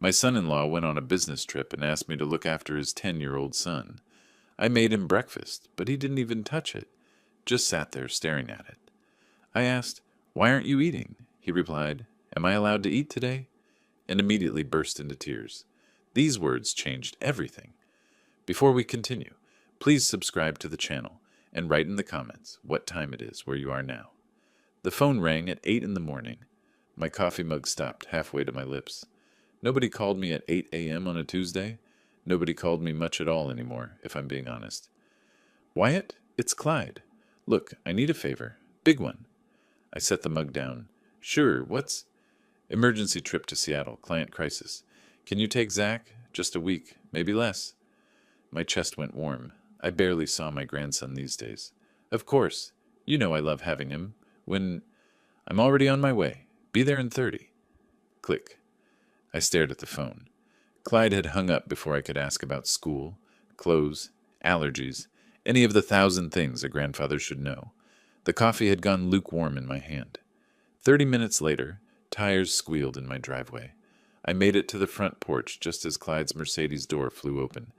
My son-in-law went on a business trip and asked me to look after his 10-year-old son. I made him breakfast, but he didn't even touch it, just sat there staring at it. I asked, "Why aren't you eating?" He replied, "Am I allowed to eat today?" And immediately burst into tears. These words changed everything. Before we continue, please subscribe to the channel and write in the comments what time it is where you are now. The phone rang at 8 in the morning. My coffee mug stopped halfway to my lips. Nobody called me at 8 a.m. on a Tuesday. Nobody called me much at all anymore, if I'm being honest. "Wyatt, it's Clyde. Look, I need a favor. Big one." I set the mug down. "Sure, what's—" "Emergency trip to Seattle, client crisis. Can you take Zach? Just a week, maybe less." My chest went warm. I barely saw my grandson these days. "Of course. You know I love having him. I'm already on my way. Be there in 30. Click. I stared at the phone. Clyde had hung up before I could ask about school, clothes, allergies, any of the 1,000 things a grandfather should know. The coffee had gone lukewarm in my hand. 30 minutes later, tires squealed in my driveway. I made it to the front porch just as Clyde's Mercedes door flew open.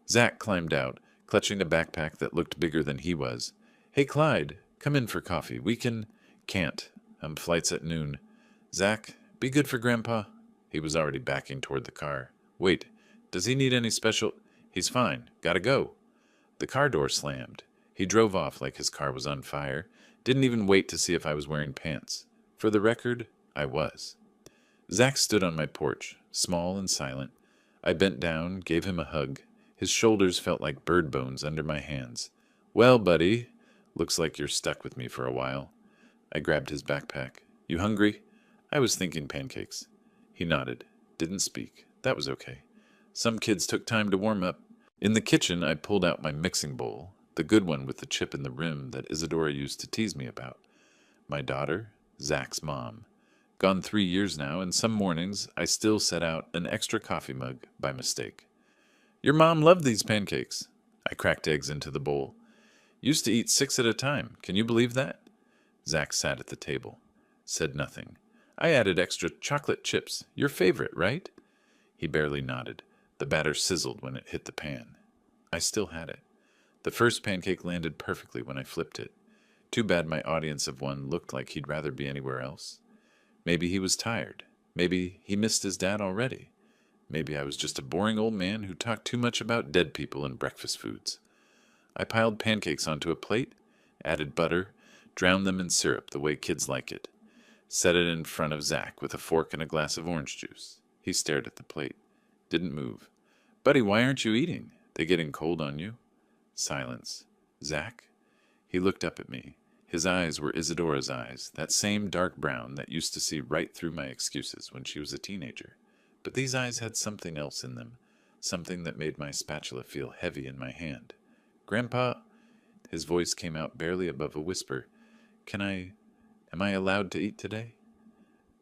Zach climbed out, clutching a backpack that looked bigger than he was. "Hey, Clyde, come in for coffee. We can—" "Can't. Flight's at noon. Zach, be good for Grandpa." He was already backing toward the car. "Wait, does he need any special—" "He's fine. Gotta go." The car door slammed. He drove off like his car was on fire. Didn't even wait to see if I was wearing pants. For the record, I was. Zach stood on my porch, small and silent. I bent down, gave him a hug. His shoulders felt like bird bones under my hands. "Well, buddy, looks like you're stuck with me for a while." I grabbed his backpack. "You hungry?" "I was thinking pancakes." He nodded. Didn't speak. That was okay. Some kids took time to warm up. In the kitchen, I pulled out my mixing bowl, the good one with the chip in the rim that Isadora used to tease me about. My daughter, Zach's mom. Gone 3 years now, and some mornings I still set out an extra coffee mug by mistake. "Your mom loved these pancakes." I cracked eggs into the bowl. "Used to eat 6 at a time. Can you believe that?" Zach sat at the table. Said nothing. "I added extra chocolate chips. Your favorite, right?" He barely nodded. The batter sizzled when it hit the pan. I still had it. The first pancake landed perfectly when I flipped it. Too bad my audience of one looked like he'd rather be anywhere else. Maybe he was tired. Maybe he missed his dad already. Maybe I was just a boring old man who talked too much about dead people and breakfast foods. I piled pancakes onto a plate, added butter, drowned them in syrup the way kids like it. Set it in front of Zach with a fork and a glass of orange juice. He stared at the plate. Didn't move. "Buddy, why aren't you eating? They getting cold on you?" Silence. "Zach?" He looked up at me. His eyes were Isadora's eyes, that same dark brown that used to see right through my excuses when she was a teenager. But these eyes had something else in them, something that made my spatula feel heavy in my hand. "Grandpa," his voice came out barely above a whisper, am I allowed to eat today?"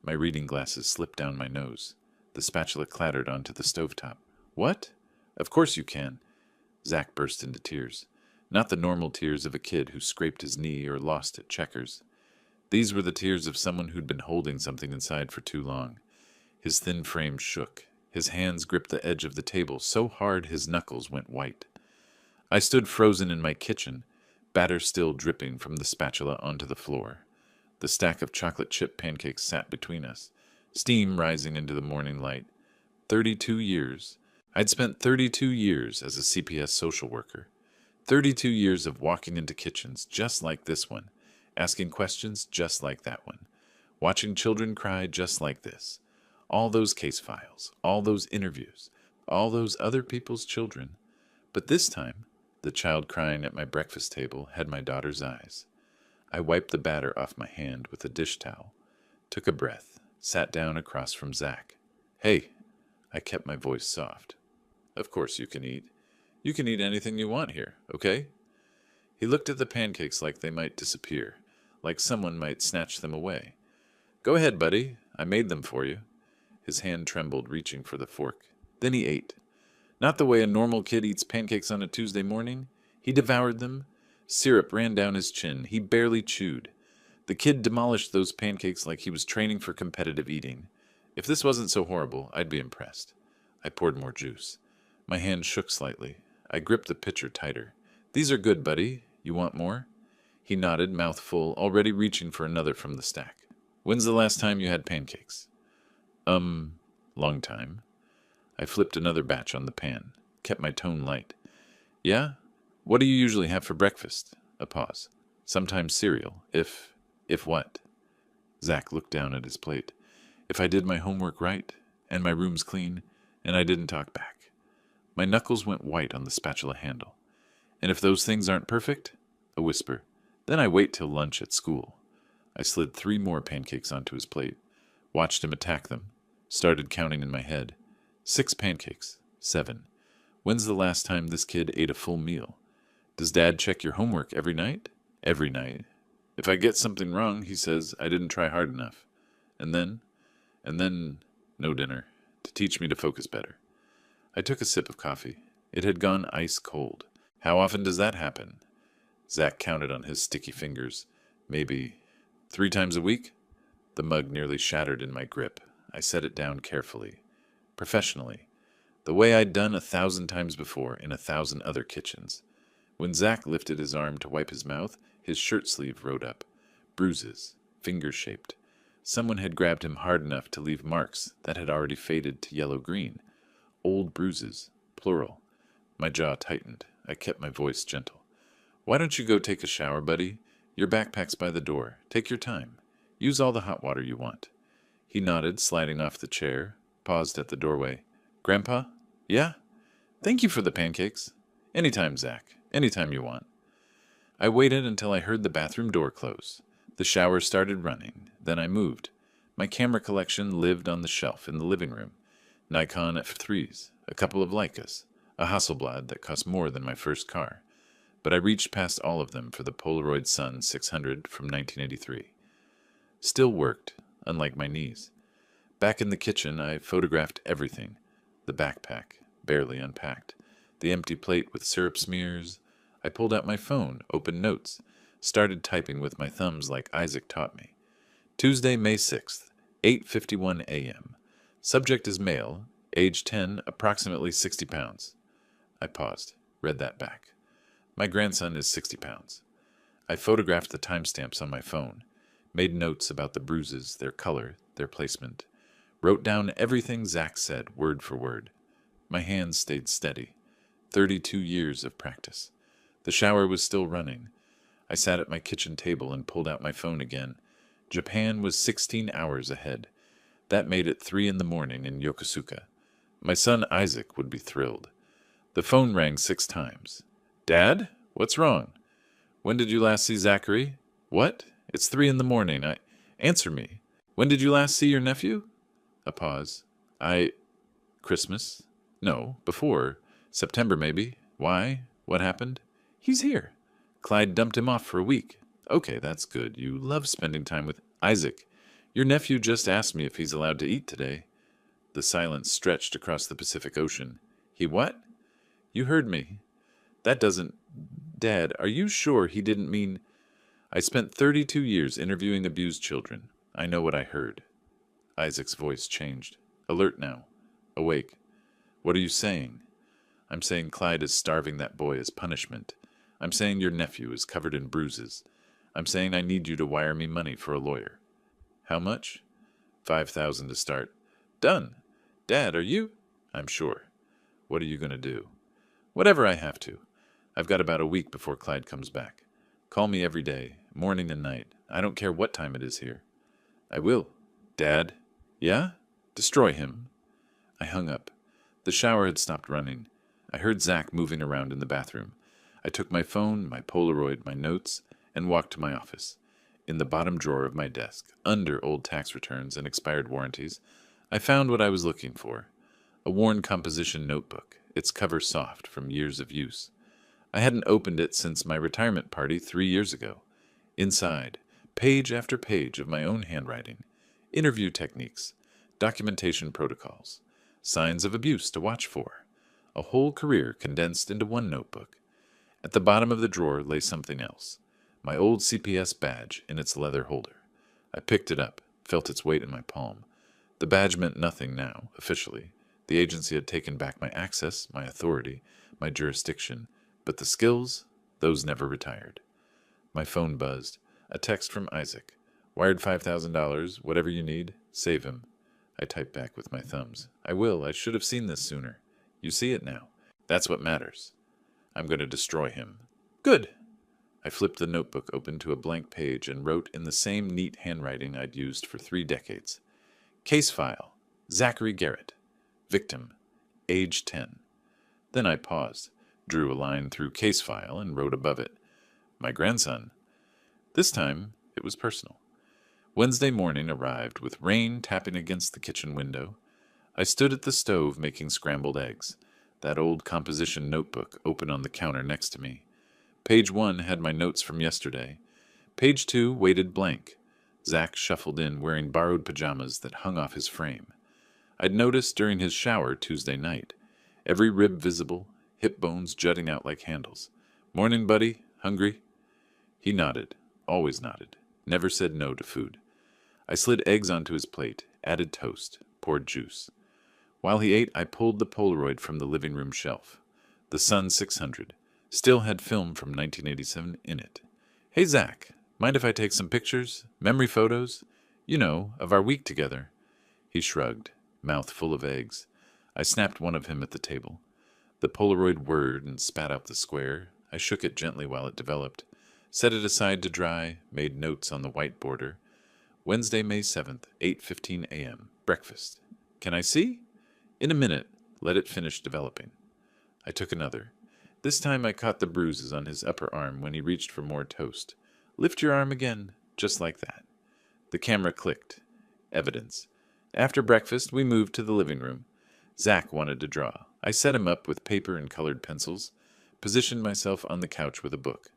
My reading glasses slipped down my nose. The spatula clattered onto the stovetop. "What? Of course you can." Zach burst into tears. Not the normal tears of a kid who scraped his knee or lost at checkers. These were the tears of someone who'd been holding something inside for too long. His thin frame shook. His hands gripped the edge of the table so hard his knuckles went white. I stood frozen in my kitchen, batter still dripping from the spatula onto the floor. The stack of chocolate chip pancakes sat between us, steam rising into the morning light. 32 years. I'd spent 32 years as a CPS social worker. 32 years of walking into kitchens just like this one, asking questions just like that one, watching children cry just like this. All those case files, all those interviews, all those other people's children. But this time, the child crying at my breakfast table had my daughter's eyes. I wiped the batter off my hand with a dish towel, took a breath, sat down across from Zach. "Hey," I kept my voice soft. "Of course you can eat. You can eat anything you want here, okay?" He looked at the pancakes like they might disappear, like someone might snatch them away. "Go ahead, buddy. I made them for you." His hand trembled, reaching for the fork. Then he ate. Not the way a normal kid eats pancakes on a Tuesday morning. He devoured them. Syrup ran down his chin. He barely chewed. The kid demolished those pancakes like he was training for competitive eating. If this wasn't so horrible, I'd be impressed. I poured more juice. My hand shook slightly. I gripped the pitcher tighter. These are good, buddy. You want more? He nodded, mouth full, already reaching for another from the stack. When's the last time you had pancakes? Long time. I flipped another batch on the pan, kept my tone light. Yeah? What do you usually have for breakfast? A pause. Sometimes cereal. If what? Zach looked down at his plate. If I did my homework right, and my room's clean, and I didn't talk back. My knuckles went white on the spatula handle. And if those things aren't perfect? A whisper. Then I wait till lunch at school. I slid 3 more pancakes onto his plate, watched him attack them, started counting in my head. 6 pancakes. 7. When's the last time this kid ate a full meal? Does Dad check your homework every night? Every night. If I get something wrong, he says I didn't try hard enough. And then, no dinner, to teach me to focus better. I took a sip of coffee. It had gone ice cold. How often does that happen? Zach counted on his sticky fingers. Maybe 3 times a week? The mug nearly shattered in my grip. I set it down carefully. Professionally. The way I'd done 1,000 times before in 1,000 other kitchens. When Zach lifted his arm to wipe his mouth, his shirt sleeve rode up. Bruises. Finger-shaped. Someone had grabbed him hard enough to leave marks that had already faded to yellow-green. Old bruises. Plural. My jaw tightened. I kept my voice gentle. Why don't you go take a shower, buddy? Your backpack's by the door. Take your time. Use all the hot water you want. He nodded, sliding off the chair, paused at the doorway. Grandpa? Yeah? Thank you for the pancakes. Anytime, Zach. Anytime you want. I waited until I heard the bathroom door close. The shower started running. Then I moved. My camera collection lived on the shelf in the living room. Nikon F3s, a couple of Leicas, a Hasselblad that cost more than my first car. But I reached past all of them for the Polaroid Sun 600 from 1983. Still worked, unlike my knees. Back in the kitchen, I photographed everything. The backpack, barely unpacked. The empty plate with syrup smears. I pulled out my phone, opened notes, started typing with my thumbs like Isaac taught me. Tuesday, May 6th, 8:51 a.m. Subject is male, age 10, approximately 60 pounds. I paused, read that back. My grandson is 60 pounds. I photographed the timestamps on my phone, made notes about the bruises, their color, their placement, wrote down everything Zach said, word for word. My hands stayed steady. 32 years of practice. The shower was still running. I sat at my kitchen table and pulled out my phone again. Japan was 16 hours ahead. That made it 3 in the morning in Yokosuka. My son Isaac would be thrilled. The phone rang 6 times. Dad? What's wrong? When did you last see Zachary? What? It's 3 in the morning. Answer me. When did you last see your nephew? A pause. Christmas? No, before. September, maybe. Why? What happened? He's here. Clyde dumped him off for a week. Okay, that's good. You love spending time with Isaac. Your nephew just asked me if he's allowed to eat today. The silence stretched across the Pacific Ocean. He what? You heard me. That doesn't... Dad, are you sure he didn't mean... I spent 32 years interviewing abused children. I know what I heard. Isaac's voice changed. Alert now. Awake. What are you saying? I'm saying Clyde is starving that boy as punishment. I'm saying your nephew is covered in bruises. I'm saying I need you to wire me money for a lawyer. How much? 5,000 to start. Done. Dad, are you? I'm sure. What are you going to do? Whatever I have to. I've got about a week before Clyde comes back. Call me every day, morning and night. I don't care what time it is here. I will. Dad? Yeah? Destroy him. I hung up. The shower had stopped running. I heard Zach moving around in the bathroom. I took my phone, my Polaroid, my notes, and walked to my office. In the bottom drawer of my desk, under old tax returns and expired warranties, I found what I was looking for. A worn composition notebook, its cover soft from years of use. I hadn't opened it since my retirement party 3 years ago. Inside, page after page of my own handwriting. Interview techniques, documentation protocols, signs of abuse to watch for. A whole career condensed into one notebook. At the bottom of the drawer lay something else. My old CPS badge in its leather holder. I picked it up, felt its weight in my palm. The badge meant nothing now, officially. The agency had taken back my access, my authority, my jurisdiction, but the skills, those never retired. My phone buzzed. A text from Isaac. Wired $5,000, whatever you need, save him. I typed back with my thumbs. I will. I should have seen this sooner. You see it now. That's what matters. I'm going to destroy him. Good. I flipped the notebook open to a blank page and wrote in the same neat handwriting I'd used for 3 decades. Case file. Zachary Garrett. Victim. Age 10. Then I paused, drew a line through case file, and wrote above it. My grandson. This time, it was personal. Wednesday morning arrived with rain tapping against the kitchen window. I stood at the stove making scrambled eggs, that old composition notebook open on the counter next to me. Page 1 had my notes from yesterday. Page 2 waited blank. Zach shuffled in wearing borrowed pajamas that hung off his frame. I'd noticed during his shower Tuesday night. Every rib visible, hip bones jutting out like handles. Morning, buddy. Hungry? He nodded, always nodded, never said no to food. I slid eggs onto his plate, added toast, poured juice. While he ate, I pulled the Polaroid from the living room shelf. The Sun 600. Still had film from 1987 in it. Hey, Zach, mind if I take some pictures? Memory photos? You know, of our week together. He shrugged, mouth full of eggs. I snapped one of him at the table. The Polaroid whirred and spat out the square. I shook it gently while it developed, set it aside to dry, made notes on the white border. Wednesday, May 7th, 8:15 a.m. Breakfast. Can I see? In a minute. Let it finish developing. I took another. This time I caught the bruises on his upper arm when he reached for more toast. Lift your arm again, just like that. The camera clicked. Evidence. After breakfast, we moved to the living room. Zach wanted to draw. I set him up with paper and colored pencils, positioned myself on the couch with a book.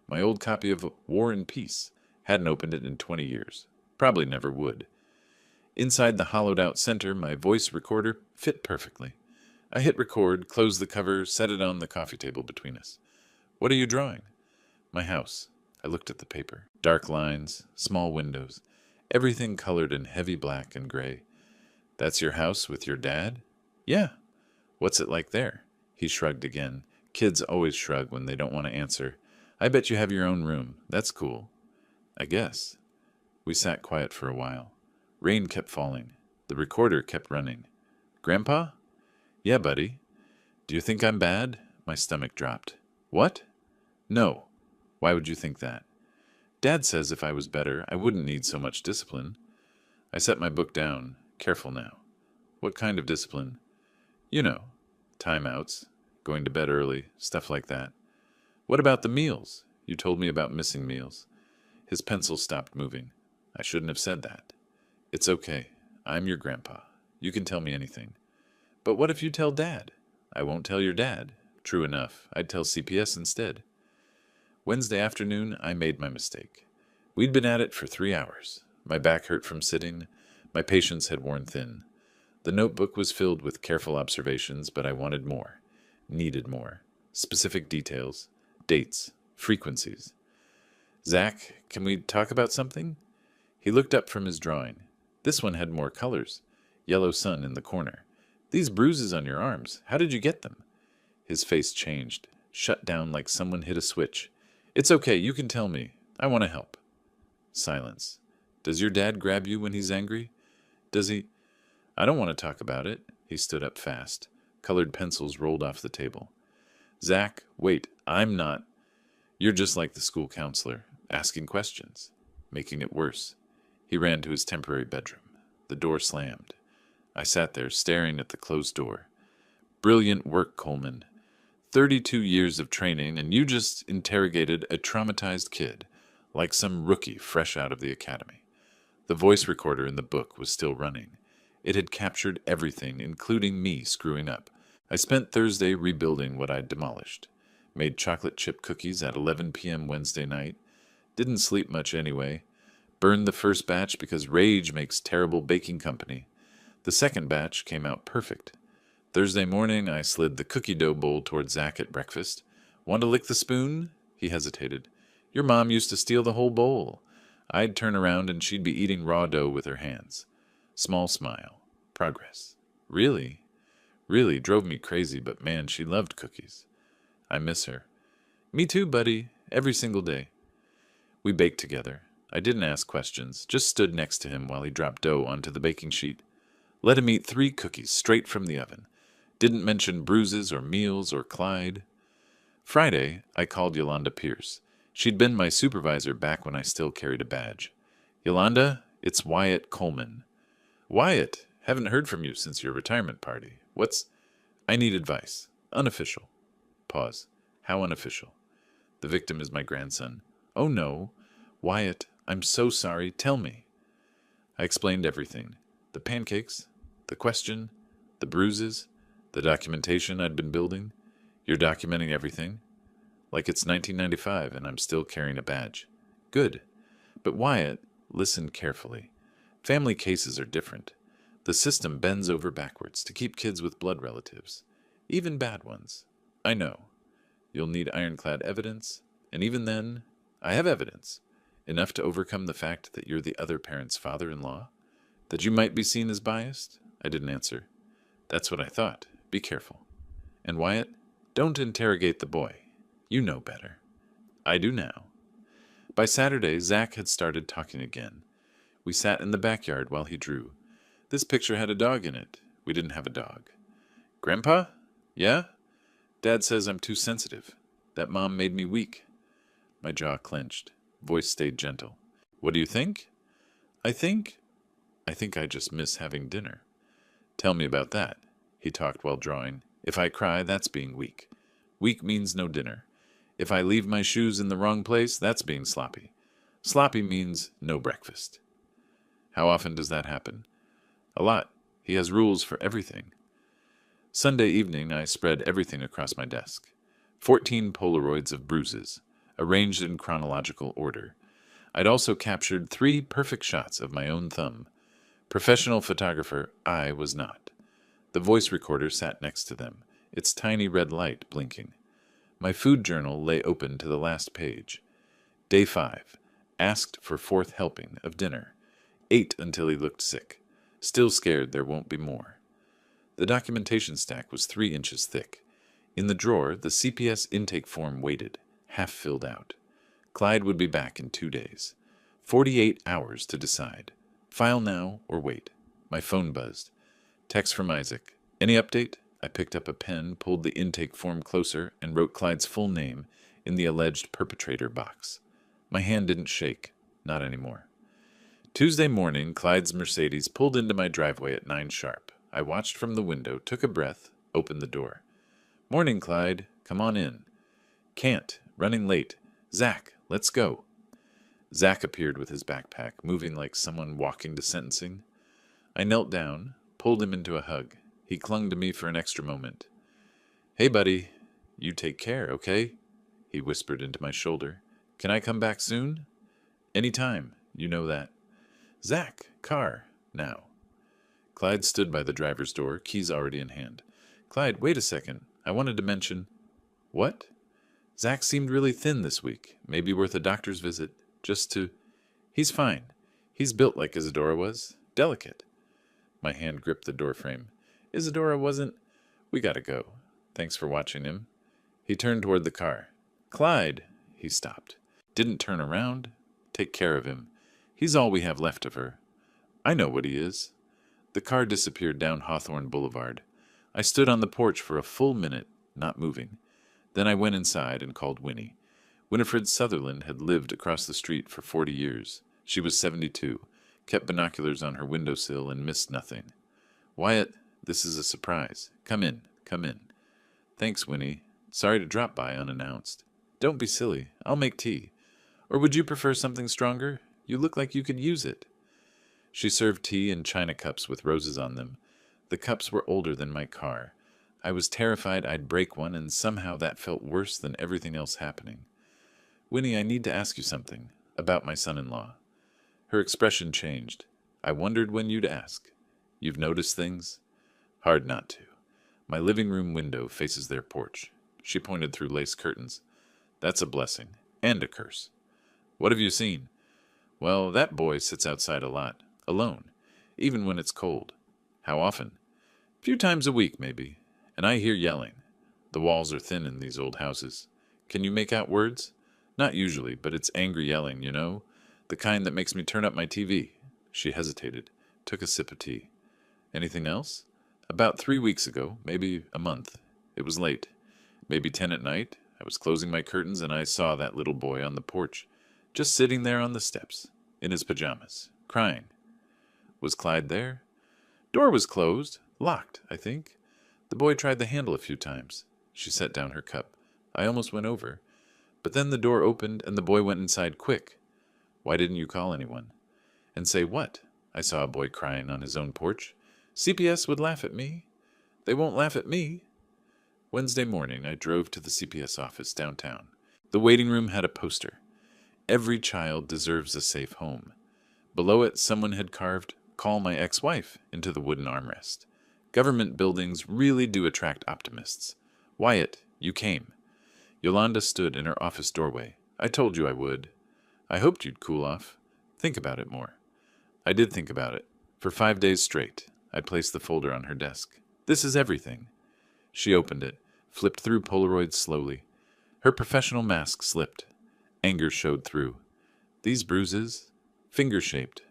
My old copy of War and Peace. Hadn't opened it in 20 years. Probably never would. Inside the hollowed-out center, my voice recorder fit perfectly. I hit record, closed the cover, set it on the coffee table between us. What are you drawing? My house. I looked at the paper. Dark lines, small windows, everything colored in heavy black and gray. That's your house with your dad? Yeah. What's it like there? He shrugged again. Kids always shrug when they don't want to answer. I bet you have your own room. That's cool. I guess. We sat quiet for a while. Rain kept falling. The recorder kept running. Grandpa? Yeah, buddy. Do you think I'm bad? My stomach dropped. What? No. Why would you think that? Dad says if I was better, I wouldn't need so much discipline. I set my book down. Careful now. What kind of discipline? You know. Timeouts. Going to bed early. Stuff like that. What about the meals? You told me about missing meals. His pencil stopped moving. I shouldn't have said that. It's okay. I'm your grandpa. You can tell me anything. But what if you tell Dad? I won't tell your dad. True enough. I'd tell CPS instead. Wednesday afternoon, I made my mistake. We'd been at it for 3 hours. My back hurt from sitting. My patience had worn thin. The notebook was filled with careful observations, but I wanted more. Needed more. Specific details. Dates. Frequencies. Zach, can we talk about something? He looked up from his drawing. This one had more colors. Yellow sun in the corner. These bruises on your arms, how did you get them? His face changed, shut down like someone hit a switch. It's okay, you can tell me. I want to help. Silence. Does your dad grab you when he's angry? Does he? I don't want to talk about it. He stood up fast. Colored pencils rolled off the table. Zach, wait, I'm not. You're just like the school counselor, asking questions, making it worse. He ran to his temporary bedroom. The door slammed. I sat there staring at the closed door. Brilliant work, Coleman. 32 years of training, and you just interrogated a traumatized kid, like some rookie fresh out of the academy. The voice recorder in the book was still running. It had captured everything, including me screwing up. I spent Thursday rebuilding what I'd demolished. Made chocolate chip cookies at 11 p.m. Wednesday night. Didn't sleep much anyway. Burned the first batch because rage makes terrible baking company. The second batch came out perfect. Thursday morning, I slid the cookie dough bowl toward Zach at breakfast. Want to lick the spoon? He hesitated. Your mom used to steal the whole bowl. I'd turn around and she'd be eating raw dough with her hands. Small smile. Progress. Really? Really drove me crazy, but man, she loved cookies. I miss her. Me too, buddy. Every single day. We baked together. I didn't ask questions, just stood next to him while he dropped dough onto the baking sheet. Let him eat 3 cookies straight from the oven. Didn't mention bruises or meals or Clyde. Friday, I called Yolanda Pierce. She'd been my supervisor back when I still carried a badge. Yolanda, it's Wyatt Coleman. Wyatt, haven't heard from you since your retirement party. I need advice. Unofficial. Pause. How unofficial? The victim is my grandson. Oh no. Wyatt, I'm so sorry. Tell me. I explained everything. The pancakes, the question, the bruises, the documentation I'd been building. You're documenting everything? Like it's 1995 and I'm still carrying a badge. Good. But Wyatt, listen carefully. Family cases are different. The system bends over backwards to keep kids with blood relatives, even bad ones. I know. You'll need ironclad evidence, and even then, I have evidence. Enough to overcome the fact that you're the other parent's father-in-law? That you might be seen as biased? I didn't answer. That's what I thought. Be careful. And Wyatt, don't interrogate the boy. You know better. I do now. By Saturday, Zach had started talking again. We sat in the backyard while he drew. This picture had a dog in it. We didn't have a dog. Grandpa? Yeah? Dad says I'm too sensitive. That Mom made me weak. My jaw clenched. Voice stayed gentle. What do you think? I think I just miss having dinner. Tell me about that. He talked while drawing. If I cry, that's being weak. Weak means no dinner. If I leave my shoes in the wrong place, that's being sloppy. Sloppy means no breakfast. How often does that happen? A lot. He has rules for everything. Sunday evening, I spread everything across my desk. 14 Polaroids of bruises, arranged in chronological order. I'd also captured 3 perfect shots of my own thumb. Professional photographer, I was not. The voice recorder sat next to them, its tiny red light blinking. My food journal lay open to the last page. Day 5. Asked for 4th helping of dinner. Ate until he looked sick. Still scared there won't be more. The documentation stack was 3 inches thick. In the drawer, the CPS intake form waited, half filled out. Clyde would be back in 2 days. 48 hours to decide. File now or wait. My phone buzzed. Text from Isaac. Any update? I picked up a pen, pulled the intake form closer, and wrote Clyde's full name in the alleged perpetrator box. My hand didn't shake. Not anymore. Tuesday morning, Clyde's Mercedes pulled into my driveway at 9 sharp. I watched from the window, took a breath, opened the door. Morning, Clyde. Come on in. Can't. Running late. Zach, let's go. Zach appeared with his backpack, moving like someone walking to sentencing. I knelt down, pulled him into a hug. He clung to me for an extra moment. Hey, buddy. You take care, okay? He whispered into my shoulder. Can I come back soon? Any time. You know that. Zach, car, now. Clyde stood by the driver's door, keys already in hand. Clyde, wait a second. I wanted to mention... What? Zach seemed really thin this week. Maybe worth a doctor's visit. Just to... He's fine. He's built like Isadora was. Delicate. My hand gripped the doorframe. Isadora wasn't... We gotta go. Thanks for watching him. He turned toward the car. Clyde! He stopped. Didn't turn around. Take care of him. He's all we have left of her. I know what he is. The car disappeared down Hawthorne Boulevard. I stood on the porch for a full minute, not moving. Then I went inside and called Winnie. Winifred Sutherland had lived across the street for 40 years. She was 72, kept binoculars on her windowsill and missed nothing. Wyatt, this is a surprise. Come in, come in. Thanks, Winnie. Sorry to drop by unannounced. Don't be silly. I'll make tea. Or would you prefer something stronger? You look like you could use it. She served tea in china cups with roses on them. The cups were older than my car. I was terrified I'd break one, and somehow that felt worse than everything else happening. Winnie, I need to ask you something about my son-in-law. Her expression changed. I wondered when you'd ask. You've noticed things? Hard not to. My living room window faces their porch. She pointed through lace curtains. That's a blessing. And a curse. What have you seen? Well, that boy sits outside a lot. Alone. even when it's cold. How often? A few times a week, maybe. And I hear yelling. The walls are thin in these old houses. Can you make out words? Not usually, but it's angry yelling, you know? The kind that makes me turn up my TV. She hesitated, took a sip of tea. Anything else? About 3 weeks ago, maybe a month. It was late. Maybe 10 at night. I was closing my curtains and I saw that little boy on the porch, just sitting there on the steps, in his pajamas, crying. Was Clyde there? Door was closed, locked, I think. The boy tried the handle a few times. She set down her cup. I almost went over. But then the door opened and the boy went inside quick. Why didn't you call anyone? And say what? I saw a boy crying on his own porch. CPS would laugh at me. They won't laugh at me. Wednesday morning, I drove to the CPS office downtown. The waiting room had a poster. Every child deserves a safe home. Below it, someone had carved, "Call my ex-wife," into the wooden armrest. Government buildings really do attract optimists. Wyatt, you came. Yolanda stood in her office doorway. I told you I would. I hoped you'd cool off. Think about it more. I did think about it. For 5 days straight, I placed the folder on her desk. This is everything. She opened it, flipped through Polaroids slowly. Her professional mask slipped. Anger showed through. These bruises, finger-shaped,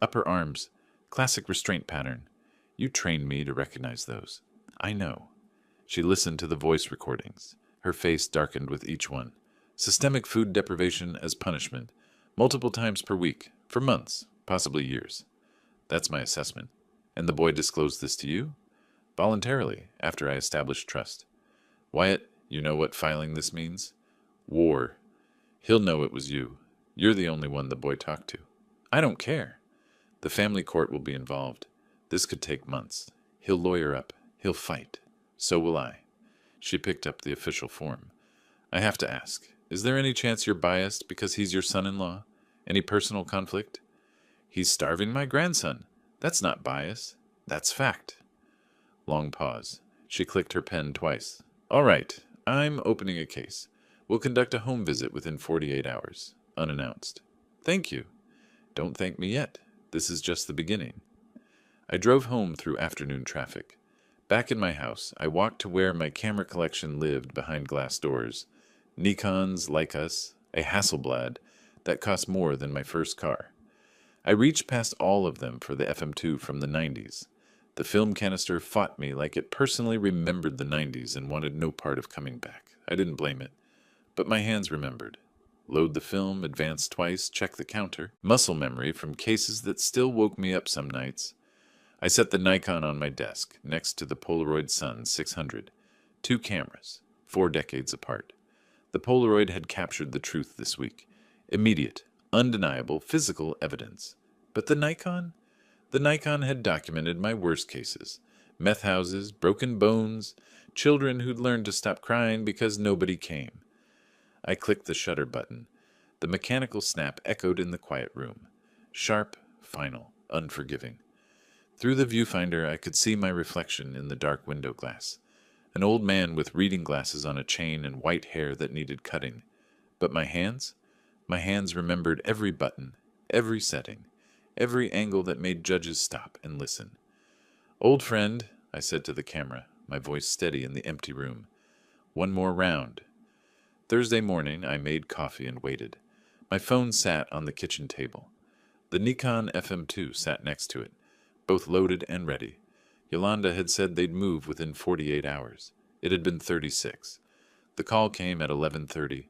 upper arms, classic restraint pattern. You trained me to recognize those. I know. She listened to the voice recordings. Her face darkened with each one. Systemic food deprivation as punishment, multiple times per week, for months, possibly years. That's my assessment. And the boy disclosed this to you? Voluntarily, after I established trust. Wyatt, you know what filing this means? War. He'll know it was you. You're the only one the boy talked to. I don't care. The family court will be involved. This could take months. He'll lawyer up. He'll fight. So will I. She picked up the official form. I have to ask, is there any chance you're biased because he's your son-in-law? Any personal conflict? He's starving my grandson. That's not bias. That's fact. Long pause. She clicked her pen twice. All right, I'm opening a case. We'll conduct a home visit within 48 hours, unannounced. Thank you. Don't thank me yet. This is just the beginning. I drove home through afternoon traffic. Back in my house, I walked to where my camera collection lived behind glass doors. Nikons, Leicas, a Hasselblad that cost more than my first car. I reached past all of them for the FM2 from the 90s. The film canister fought me like it personally remembered the 90s and wanted no part of coming back. I didn't blame it. But my hands remembered. Load the film, advance twice, check the counter. Muscle memory from cases that still woke me up some nights. I set the Nikon on my desk, next to the Polaroid Sun 600. 2 cameras, 4 decades apart. The Polaroid had captured the truth this week. Immediate, undeniable, physical evidence. But the Nikon? The Nikon had documented my worst cases. Meth houses, broken bones, children who'd learned to stop crying because nobody came. I clicked the shutter button. The mechanical snap echoed in the quiet room. Sharp, final, unforgiving. Through the viewfinder, I could see my reflection in the dark window glass. An old man with reading glasses on a chain and white hair that needed cutting. But my hands? My hands remembered every button, every setting, every angle that made judges stop and listen. Old friend, I said to the camera, my voice steady in the empty room. One more round. Thursday morning, I made coffee and waited. My phone sat on the kitchen table. The Nikon FM2 sat next to it, both loaded and ready. Yolanda had said they'd move within 48 hours. It had been 36. The call came at 11:30.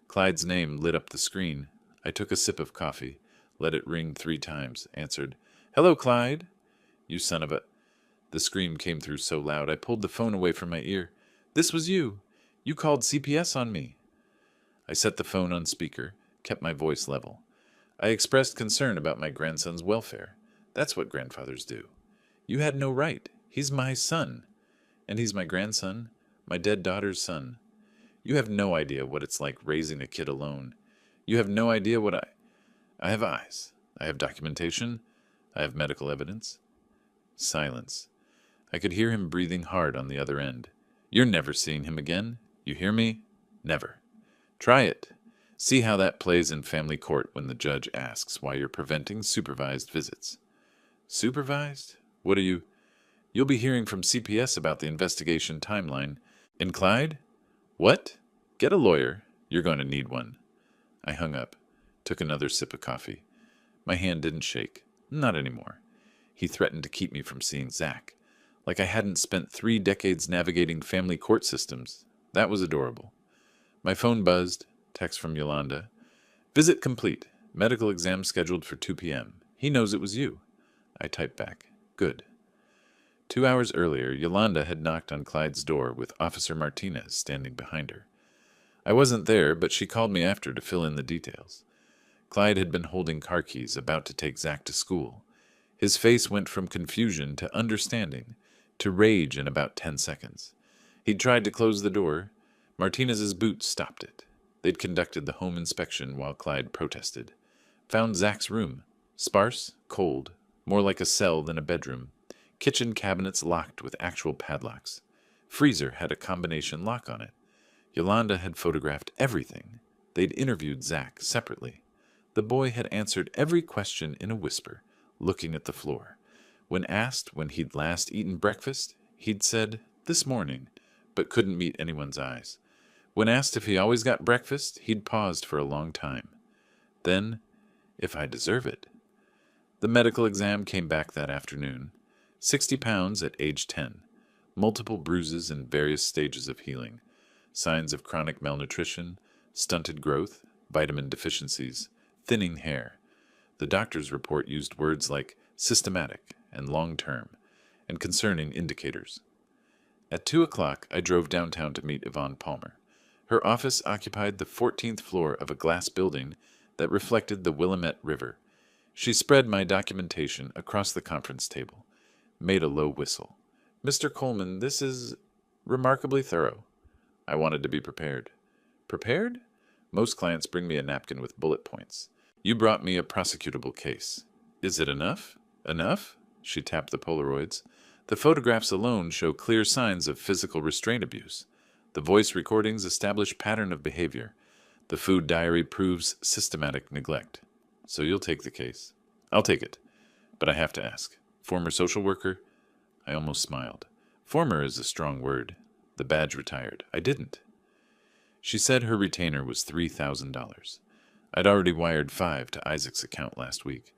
Clyde's name lit up the screen. I took a sip of coffee, let it ring 3 times, answered, "Hello, Clyde." "You son of a—" The scream came through so loud I pulled the phone away from my ear. "This was you. You called CPS on me." I set the phone on speaker, kept my voice level. I expressed concern about my grandson's welfare. That's what grandfathers do. You had no right. He's my son. And he's my grandson, my dead daughter's son. You have no idea what it's like raising a kid alone. You have no idea what I have eyes. I have documentation. I have medical evidence. Silence. I could hear him breathing hard on the other end. You're never seeing him again. You hear me? Never. Try it. See how that plays in family court when the judge asks why you're preventing supervised visits. Supervised? What are you? You'll be hearing from CPS about the investigation timeline. And Clyde? What? Get a lawyer. You're going to need one. I hung up, took another sip of coffee. My hand didn't shake. Not anymore. He threatened to keep me from seeing Zach. Like I hadn't spent 3 decades navigating family court systems. That was adorable. My phone buzzed. Text from Yolanda. Visit complete. Medical exam scheduled for 2 p.m. He knows it was you. I typed back. Good. 2 hours earlier, Yolanda had knocked on Clyde's door with Officer Martinez standing behind her. I wasn't there, but she called me after to fill in the details. Clyde had been holding car keys, about to take Zach to school. His face went from confusion to understanding to rage in about 10 seconds. He'd tried to close the door. Martinez's boots stopped it. They'd conducted the home inspection while Clyde protested. Found Zach's room. Sparse, cold, more like a cell than a bedroom. Kitchen cabinets locked with actual padlocks. Freezer had a combination lock on it. Yolanda had photographed everything. They'd interviewed Zach separately. The boy had answered every question in a whisper, looking at the floor. When asked when he'd last eaten breakfast, he'd said, "This morning," but couldn't meet anyone's eyes. When asked if he always got breakfast, he'd paused for a long time. Then, "If I deserve it." The medical exam came back that afternoon. 60 pounds at age 10. Multiple bruises in various stages of healing. Signs of chronic malnutrition, stunted growth, vitamin deficiencies, thinning hair. The doctor's report used words like systematic and long-term, and concerning indicators. At 2 o'clock, I drove downtown to meet Yvonne Palmer. Her office occupied the 14th floor of a glass building that reflected the Willamette River. She spread my documentation across the conference table, made a low whistle. "Mr. Coleman, this is remarkably thorough." I wanted to be prepared. Prepared? Most clients bring me a napkin with bullet points. You brought me a prosecutable case. Is it enough? Enough? She tapped the Polaroids. The photographs alone show clear signs of physical restraint abuse. The voice recordings establish pattern of behavior. The food diary proves systematic neglect. So you'll take the case. I'll take it. But I have to ask. Former social worker? I almost smiled. Former is a strong word. The badge retired. I didn't. She said her retainer was $3,000. I'd already wired $5 to Isaac's account last week.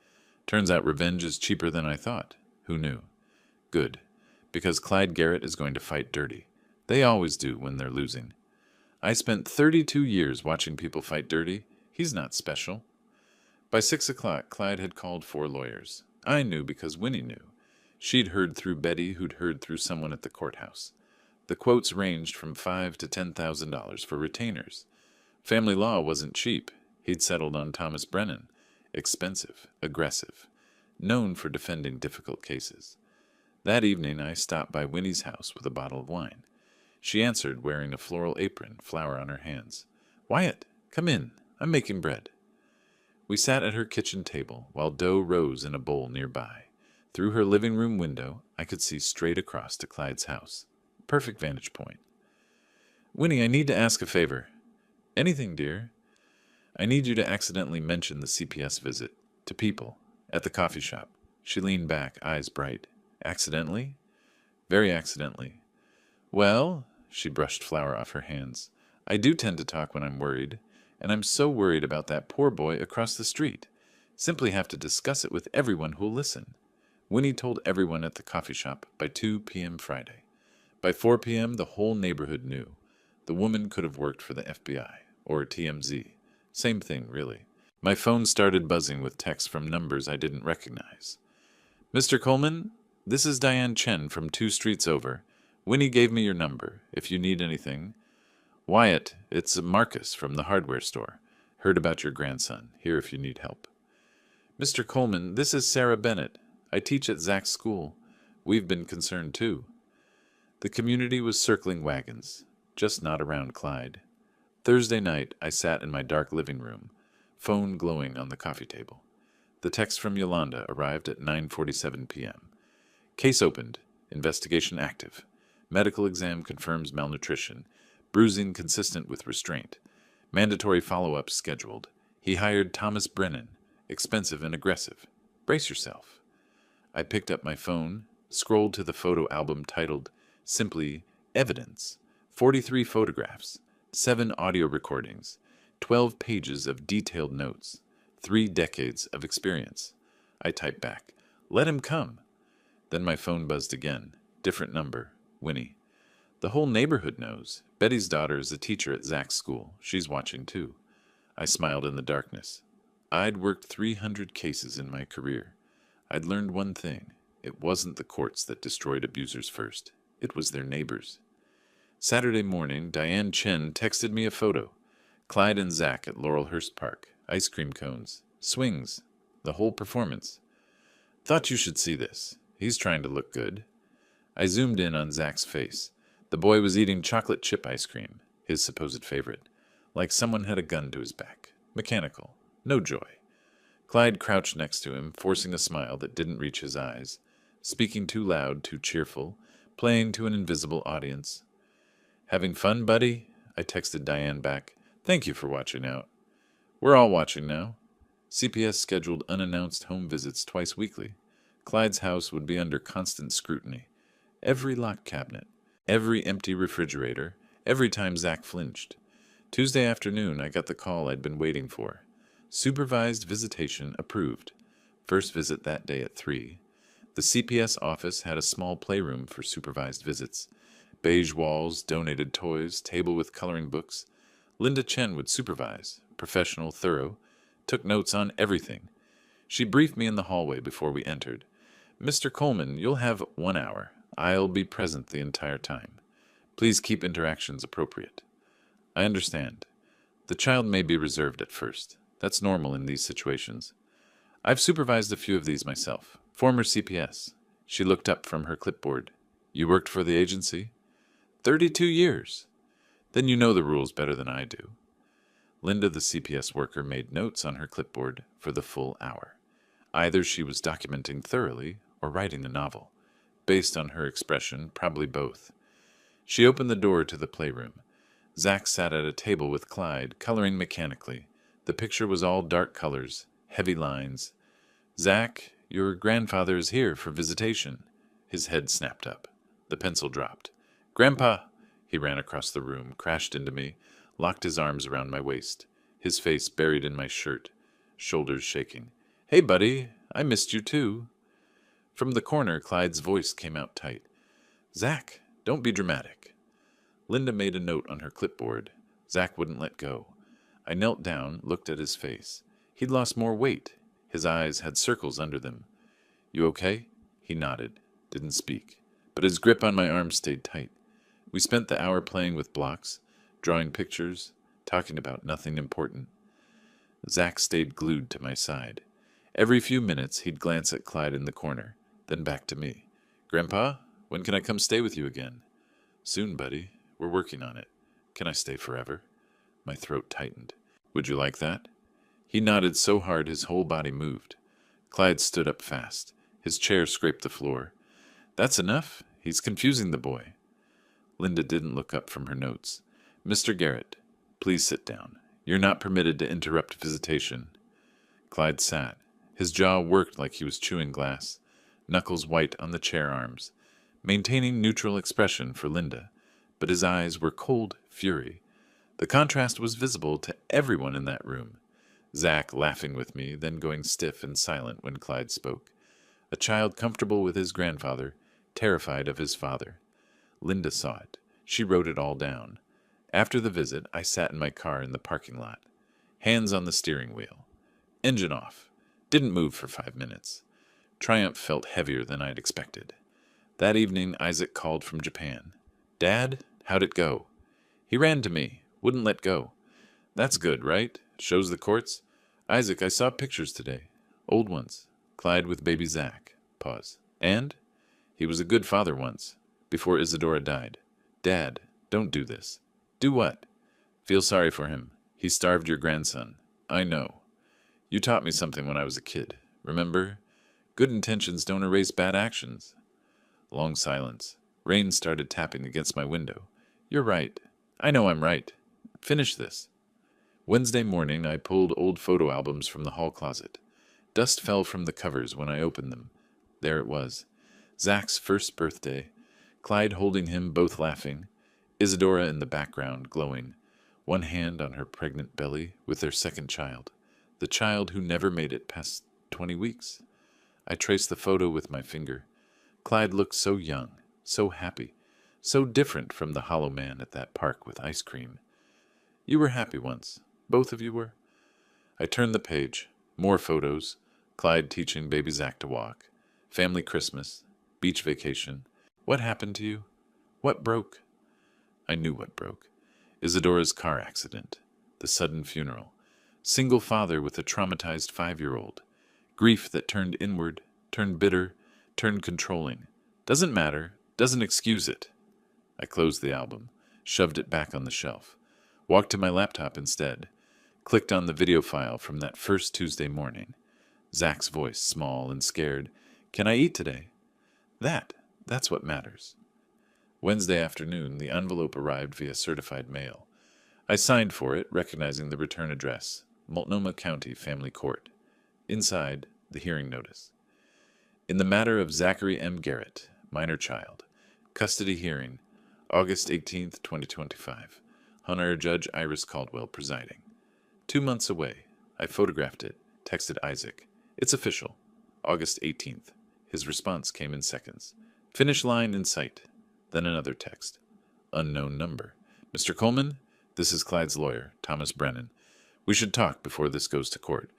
Turns out revenge is cheaper than I thought. Who knew? Good. Because Clyde Garrett is going to fight dirty. They always do when they're losing. I spent 32 years watching people fight dirty. He's not special. By 6 o'clock, Clyde had called 4 lawyers. I knew because Winnie knew. She'd heard through Betty, who'd heard through someone at the courthouse. The quotes ranged from $5,000 to $10,000 for retainers. Family law wasn't cheap. He'd settled on Thomas Brennan. Expensive, aggressive, known for defending difficult cases. That evening, I stopped by Winnie's house with a bottle of wine. She answered, wearing a floral apron, flour on her hands. "Wyatt, come in. I'm making bread." We sat at her kitchen table while dough rose in a bowl nearby. Through her living room window, I could see straight across to Clyde's house. Perfect vantage point. "Winnie, I need to ask a favor." "Anything, dear." "I need you to accidentally mention the CPS visit. To people. At the coffee shop." She leaned back, eyes bright. "Accidentally?" "Very accidentally." "Well," she brushed flour off her hands, "I do tend to talk when I'm worried, and I'm so worried about that poor boy across the street. Simply have to discuss it with everyone who'll listen." Winnie told everyone at the coffee shop by 2 p.m. Friday. By 4 p.m., the whole neighborhood knew. The woman could have worked for the FBI or TMZ. Same thing, really. My phone started buzzing with texts from numbers I didn't recognize. "Mr. Coleman, this is Diane Chen from 2 streets over. Winnie gave me your number, if you need anything." "Wyatt, it's Marcus from the hardware store. Heard about your grandson. Here if you need help." "Mr. Coleman, this is Sarah Bennett. I teach at Zach's school. We've been concerned, too." The community was circling wagons, just not around Clyde. Thursday night, I sat in my dark living room, phone glowing on the coffee table. The text from Yolanda arrived at 9:47 p.m. "Case opened. Investigation active. Medical exam confirms malnutrition. Bruising consistent with restraint. Mandatory follow-up scheduled. He hired Thomas Brennan. Expensive and aggressive. Brace yourself." I picked up my phone, scrolled to the photo album titled simply Evidence. 43 photographs, 7 audio recordings, 12 pages of detailed notes, 3 decades of experience. I typed back, "Let him come." Then my phone buzzed again. Different number. Winnie. "The whole neighborhood knows. Betty's daughter is a teacher at Zach's school. She's watching too." I smiled in the darkness. I'd worked 300 cases in my career. I'd learned one thing. It wasn't the courts that destroyed abusers first. It was their neighbors. Saturday morning, Diane Chen texted me a photo. Clyde and Zach at Laurelhurst Park. Ice cream cones. Swings. The whole performance. "Thought you should see this. He's trying to look good." I zoomed in on Zach's face. The boy was eating chocolate chip ice cream, his supposed favorite, like someone had a gun to his back. Mechanical. No joy. Clyde crouched next to him, forcing a smile that didn't reach his eyes, speaking too loud, too cheerful, playing to an invisible audience. "Having fun, buddy?" I texted Diane back. "Thank you for watching out." "We're all watching now." CPS scheduled unannounced home visits twice weekly. Clyde's house would be under constant scrutiny. Every locked cabinet, every empty refrigerator, every time Zach flinched. Tuesday afternoon, I got the call I'd been waiting for. Supervised visitation approved. First visit that day at 3. The CPS office had a small playroom for supervised visits. Beige walls, donated toys, table with coloring books. Linda Chen would supervise, professional, thorough, took notes on everything. She briefed me in the hallway before we entered. "Mr. Coleman, you'll have 1 hour. I'll be present the entire time. Please keep interactions appropriate." I understand. The child may be reserved at first. That's normal in these situations. I've supervised a few of these myself. Former CPS. She looked up from her clipboard. "You worked for the agency?" 32 years. Then you know the rules better than I do. Linda, the CPS worker, made notes on her clipboard for the full hour. Either she was documenting thoroughly or writing the novel. Based on her expression, probably both. She opened the door to the playroom. Zach sat at a table with Clyde, coloring mechanically. The picture was all dark colors, heavy lines. "Zach, your grandfather is here for visitation." His head snapped up. The pencil dropped. "Grandpa!" He ran across the room, crashed into me, locked his arms around my waist, his face buried in my shirt, shoulders shaking. "Hey, buddy, I missed you too." From the corner, Clyde's voice came out tight. "Zach, don't be dramatic." Linda made a note on her clipboard. Zach wouldn't let go. I knelt down, looked at his face. He'd lost more weight. His eyes had circles under them. "You okay?" He nodded, didn't speak, but his grip on my arm stayed tight. We spent the hour playing with blocks, drawing pictures, talking about nothing important. Zach stayed glued to my side. Every few minutes he'd glance at Clyde in the corner, then back to me. "Grandpa, when can I come stay with you again?" "Soon, buddy. We're working on it. Can I stay forever?" My throat tightened. "Would you like that?" He nodded so hard his whole body moved. Clyde stood up fast. His chair scraped the floor. "That's enough. He's confusing the boy." Linda didn't look up from her notes. "Mr. Garrett, please sit down. You're not permitted to interrupt visitation." Clyde sat. His jaw worked like he was chewing glass, knuckles white on the chair arms, maintaining neutral expression for Linda, but his eyes were cold fury. The contrast was visible to everyone in that room. Zach laughing with me, then going stiff and silent when Clyde spoke. A child comfortable with his grandfather, terrified of his father. Linda saw it. She wrote it all down. After the visit, I sat in my car in the parking lot. Hands on the steering wheel. Engine off. Didn't move for 5 minutes. Triumph felt heavier than I'd expected. That evening, Isaac called from Japan. "Dad, how'd it go?" He ran to me. Wouldn't let go. "That's good, right? Shows the courts." "Isaac, I saw pictures today. Old ones. Clyde with baby Zach." Pause. "And?" "He was a good father once, before Isadora died." "Dad, don't do this." "Do what?" "Feel sorry for him. He starved your grandson." "I know. You taught me something when I was a kid. Remember? Good intentions don't erase bad actions." Long silence. Rain started tapping against my window. "You're right. I know I'm right. Finish this." Wednesday morning, I pulled old photo albums from the hall closet. Dust fell from the covers when I opened them. There it was. Zach's first birthday. Clyde holding him, both laughing. Isadora in the background, glowing. One hand on her pregnant belly with their second child. The child who never made it past 20 weeks. I traced the photo with my finger. Clyde looked so young, so happy, so different from the hollow man at that park with ice cream. You were happy once. Both of you were. I turned the page. More photos. Clyde teaching baby Zach to walk. Family Christmas. Beach vacation. What happened to you? What broke? I knew what broke. Isadora's car accident. The sudden funeral. Single father with a traumatized 5-year-old. Grief that turned inward, turned bitter, turned controlling. Doesn't matter, doesn't excuse it. I closed the album, shoved it back on the shelf, walked to my laptop instead, clicked on the video file from that first Tuesday morning. Zach's voice, small and scared. Can I eat today? That's what matters. Wednesday afternoon, the envelope arrived via certified mail. I signed for it, recognizing the return address, Multnomah County Family Court. Inside, the hearing notice. In the matter of Zachary M. Garrett, minor child, custody hearing, August 18th, 2025. Honorary Judge Iris Caldwell presiding. 2 months away. I photographed it, texted Isaac. It's official. August 18th. His response came in seconds. Finish line in sight. Then another text. Unknown number. Mr. Coleman, this is Clyde's lawyer, Thomas Brennan. We should talk before this goes to court.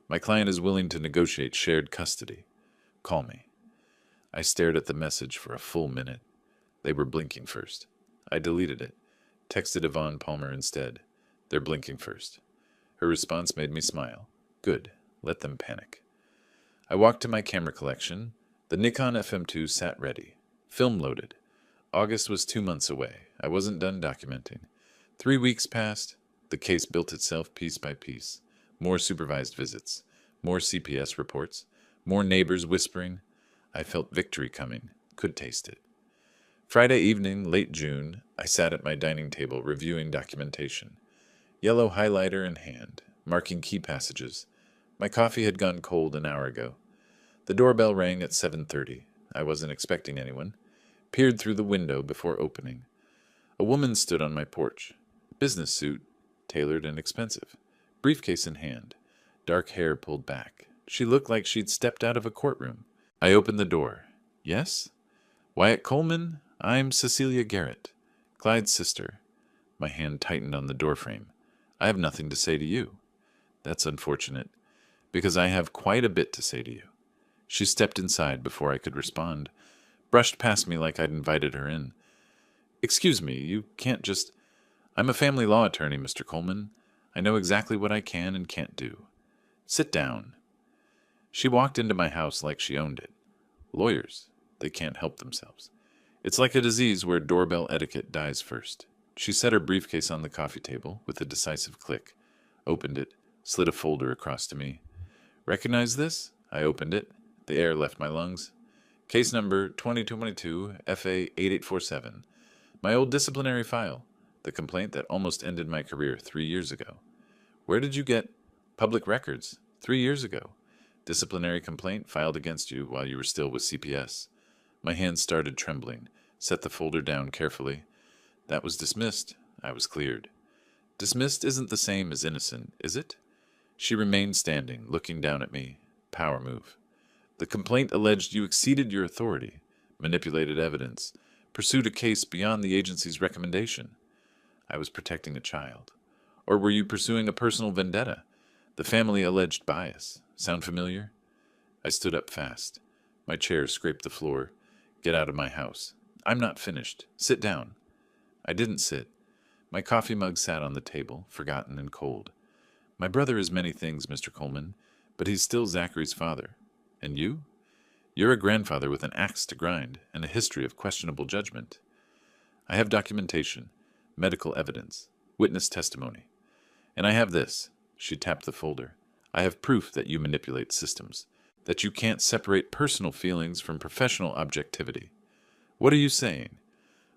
My client is willing to negotiate shared custody. Call me. I stared at the message for a full minute. They were blinking first. I deleted it. Texted Yvonne Palmer instead. They're blinking first. Her response made me smile. Good. Let them panic. I walked to my camera collection. The Nikon FM2 sat ready. Film loaded. August was 2 months away. I wasn't done documenting. 3 weeks passed. The case built itself piece by piece. More supervised visits. More CPS reports. More neighbors whispering. I felt victory coming. Could taste it. Friday evening, late June, I sat at my dining table reviewing documentation. Yellow highlighter in hand, marking key passages. My coffee had gone cold an hour ago. The doorbell rang at 7:30. I wasn't expecting anyone. Peered through the window before opening. A woman stood on my porch. Business suit, tailored and expensive. Briefcase in hand. Dark hair pulled back. She looked like she'd stepped out of a courtroom. I opened the door. Yes? Wyatt Coleman? I'm Cecilia Garrett, Clyde's sister. My hand tightened on the doorframe. I have nothing to say to you. That's unfortunate, because I have quite a bit to say to you. She stepped inside before I could respond, brushed past me like I'd invited her in. Excuse me, you can't just... I'm a family law attorney, Mr. Coleman. I know exactly what I can and can't do. Sit down. She walked into my house like she owned it. Lawyers, they can't help themselves. It's like a disease where doorbell etiquette dies first. She set her briefcase on the coffee table with a decisive click, opened it, slid a folder across to me. Recognize this? I opened it. The air left my lungs. Case number 2222 FA 8847. My old disciplinary file. The complaint that almost ended my career 3 years ago. Where did you get public records? 3 years ago. Disciplinary complaint filed against you while you were still with CPS. My hands started trembling. Set the folder down carefully. That was dismissed. I was cleared. Dismissed isn't the same as innocent, is it? She remained standing, looking down at me. Power move. The complaint alleged you exceeded your authority, manipulated evidence, pursued a case beyond the agency's recommendation. I was protecting a child. Or were you pursuing a personal vendetta? The family alleged bias. Sound familiar? I stood up fast. My chair scraped the floor. Get out of my house. I'm not finished. Sit down. I didn't sit. My coffee mug sat on the table, forgotten and cold. My brother is many things, Mr. Coleman, but he's still Zachary's father. And you? You're a grandfather with an axe to grind and a history of questionable judgment. I have documentation, medical evidence, witness testimony. And I have this. She tapped the folder. I have proof that you manipulate systems, that you can't separate personal feelings from professional objectivity. What are you saying?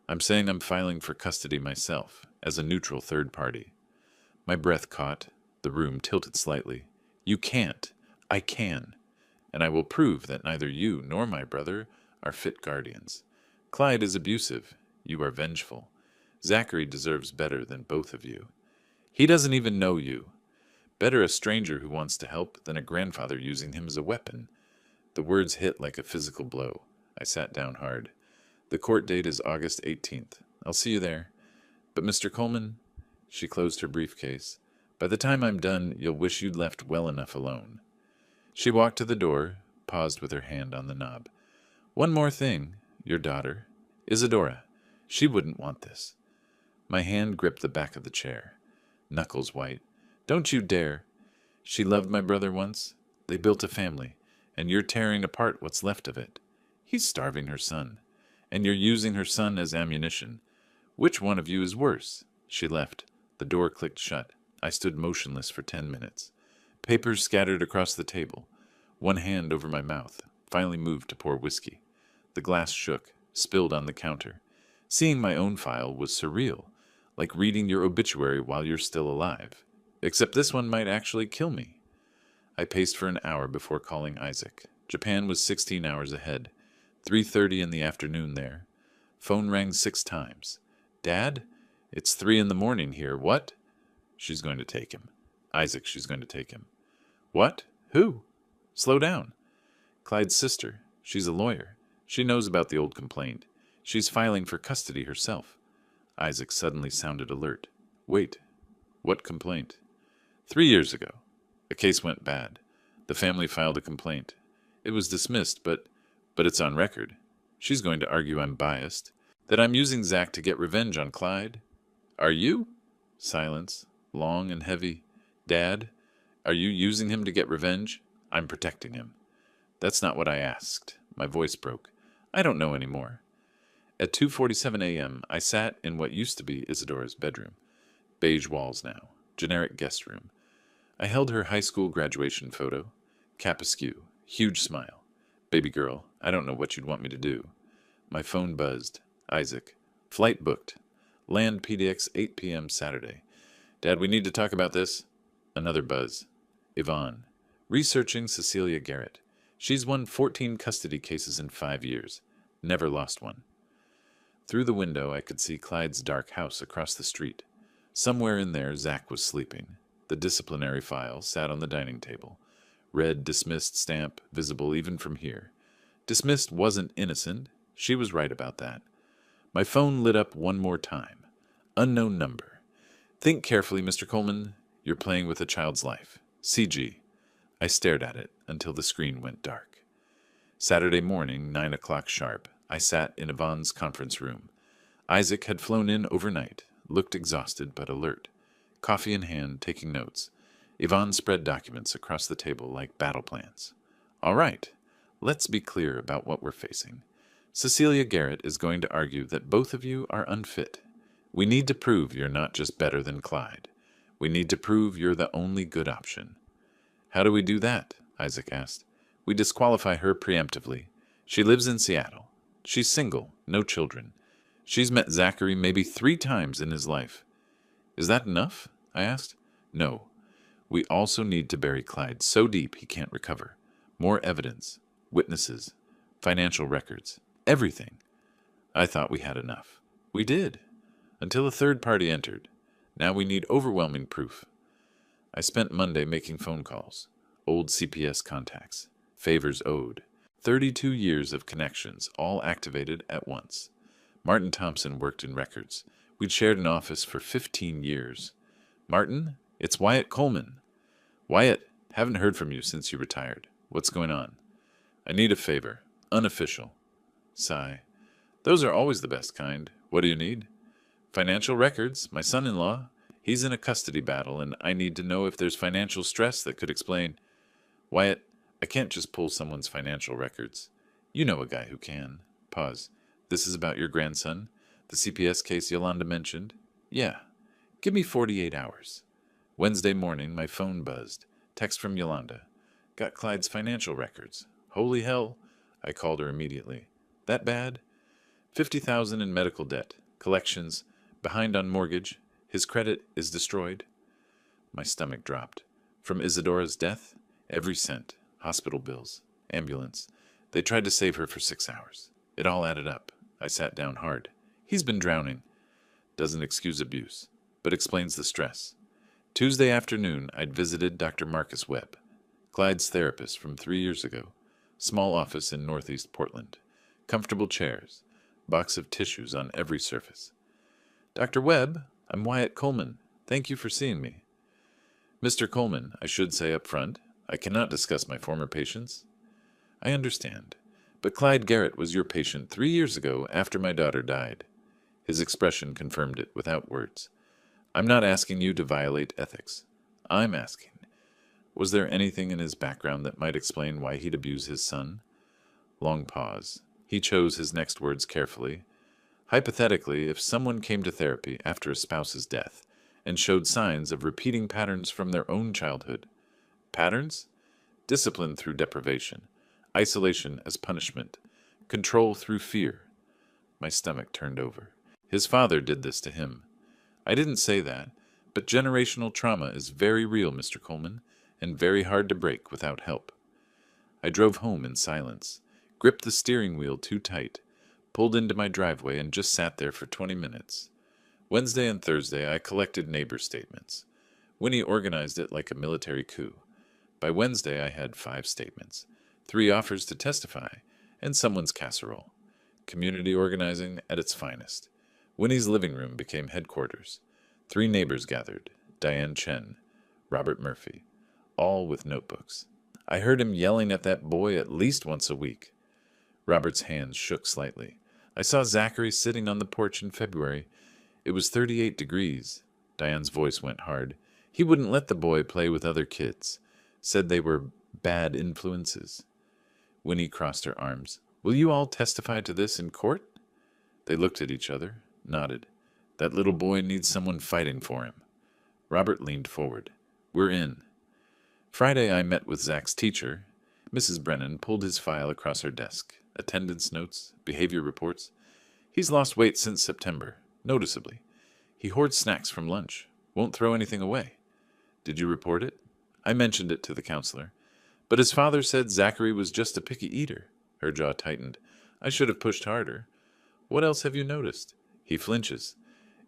I'm saying I'm filing for custody myself, as a neutral third party. My breath caught. The room tilted slightly. You can't. I can. and I will prove that neither you nor my brother are fit guardians. Clyde is abusive. You are vengeful. Zachary deserves better than both of you. He doesn't even know you. Better a stranger who wants to help than a grandfather using him as a weapon. The words hit like a physical blow. I sat down hard. The court date is August 18th. I'll see you there. But Mr. Coleman, she closed her briefcase, by the time I'm done, you'll wish you'd left well enough alone. She walked to the door, paused with her hand on the knob. One more thing, your daughter, Isadora. She wouldn't want this. My hand gripped the back of the chair. Knuckles white. Don't you dare. She loved my brother once. They built a family, and you're tearing apart what's left of it. He's starving her son, and you're using her son as ammunition. Which one of you is worse? She left. The door clicked shut. I stood motionless for 10 minutes. Papers scattered across the table. One hand over my mouth, finally moved to pour whiskey. The glass shook, spilled on the counter. Seeing my own file was surreal, like reading your obituary while you're still alive. Except this one might actually kill me. I paced for an hour before calling Isaac. Japan was 16 hours ahead. 3:30 in the afternoon there. Phone rang 6 times. Dad? It's 3 in the morning here. What? She's going to take him. Isaac, she's going to take him. What? Who? Slow down. Clyde's sister. She's a lawyer. She knows about the old complaint. She's filing for custody herself. Isaac suddenly sounded alert. Wait. What complaint? 3 years ago. A case went bad. The family filed a complaint. It was dismissed, but it's on record. She's going to argue I'm biased, that I'm using Zach to get revenge on Clyde. Are you? Silence, long and heavy. Dad, are you using him to get revenge? I'm protecting him. That's not what I asked. My voice broke. I don't know anymore. At 2:47 a.m., I sat in what used to be Isadora's bedroom. Beige walls now. Generic guest room. I held her high school graduation photo. Cap askew. Huge smile. Baby girl, I don't know what you'd want me to do. My phone buzzed. Isaac. Flight booked. Land PDX 8 p.m. Saturday. Dad, we need to talk about this. Another buzz. Yvonne. Researching Cecilia Garrett. She's won 14 custody cases in 5 years. Never lost one. Through the window, I could see Clyde's dark house across the street. Somewhere in there, Zach was sleeping. The disciplinary file sat on the dining table. Red dismissed stamp, visible even from here. Dismissed wasn't innocent. She was right about that. My phone lit up one more time. Unknown number. Think carefully, Mr. Coleman. You're playing with a child's life. CG. I stared at it until the screen went dark. Saturday morning, 9 o'clock sharp, I sat in Yvonne's conference room. Isaac had flown in overnight, looked exhausted but alert. Coffee in hand, taking notes. Yvonne spread documents across the table like battle plans. All right, let's be clear about what we're facing. Cecilia Garrett is going to argue that both of you are unfit. We need to prove you're not just better than Clyde. We need to prove you're the only good option. How do we do that? Isaac asked. We disqualify her preemptively. She lives in Seattle. She's single, no children. She's met Zachary maybe 3 times in his life. Is that enough? I asked. No. We also need to bury Clyde so deep he can't recover. More evidence, witnesses, financial records, everything. I thought we had enough. We did, until a third party entered. Now we need overwhelming proof. I spent Monday making phone calls, old CPS contacts, favors owed, 32 years of connections, all activated at once. Martin Thompson worked in records. We'd shared an office for 15 years. Martin, it's Wyatt Coleman. Wyatt, haven't heard from you since you retired. What's going on? I need a favor. Unofficial. Sigh. Those are always the best kind. What do you need? Financial records. My son-in-law. He's in a custody battle, and I need to know if there's financial stress that could explain. Wyatt, I can't just pull someone's financial records. You know a guy who can. Pause. This is about your grandson? The CPS case Yolanda mentioned? Yeah. Give me 48 hours. Wednesday morning, my phone buzzed. Text from Yolanda. Got Clyde's financial records. Holy hell. I called her immediately. That bad? $50,000 in medical debt. Collections. Behind on mortgage. His credit is destroyed. My stomach dropped. From Isadora's death? Every cent. Hospital bills. Ambulance. They tried to save her for 6 hours. It all added up. I sat down hard. He's been drowning. Doesn't excuse abuse, but explains the stress. Tuesday afternoon, I'd visited Dr. Marcus Webb, Clyde's therapist from 3 years ago. Small office in northeast Portland. Comfortable chairs. Box of tissues on every surface. Dr. Webb, I'm Wyatt Coleman. Thank you for seeing me. Mr. Coleman, I should say up front, I cannot discuss my former patients. I understand, but Clyde Garrett was your patient 3 years ago after my daughter died. His expression confirmed it without words. I'm not asking you to violate ethics. I'm asking, was there anything in his background that might explain why he'd abuse his son? Long pause. He chose his next words carefully. Hypothetically, if someone came to therapy after a spouse's death and showed signs of repeating patterns from their own childhood. Patterns? Discipline through deprivation. Isolation as punishment. Control through fear. My stomach turned over. His father did this to him. I didn't say that, but generational trauma is very real, Mr. Coleman, and very hard to break without help. I drove home in silence, gripped the steering wheel too tight, pulled into my driveway and just sat there for 20 minutes. Wednesday and Thursday I collected neighbor statements. Winnie organized it like a military coup. By Wednesday I had 5 statements, 3 offers to testify, and someone's casserole. Community organizing at its finest. Winnie's living room became headquarters. 3 neighbors gathered, Diane Chen, Robert Murphy, all with notebooks. I heard him yelling at that boy at least once a week. Robert's hands shook slightly. I saw Zachary sitting on the porch in February. It was 38 degrees. Diane's voice went hard. He wouldn't let the boy play with other kids. Said they were bad influences. Winnie crossed her arms. Will you all testify to this in court? They looked at each other, nodded. That little boy needs someone fighting for him. Robert leaned forward. We're in. Friday I met with Zach's teacher. Mrs. Brennan pulled his file across her desk. Attendance notes, behavior reports. He's lost weight since September, noticeably. He hoards snacks from lunch. Won't throw anything away. Did you report it? I mentioned it to the counselor. But his father said Zachary was just a picky eater. Her jaw tightened. I should have pushed harder. What else have you noticed? He flinches.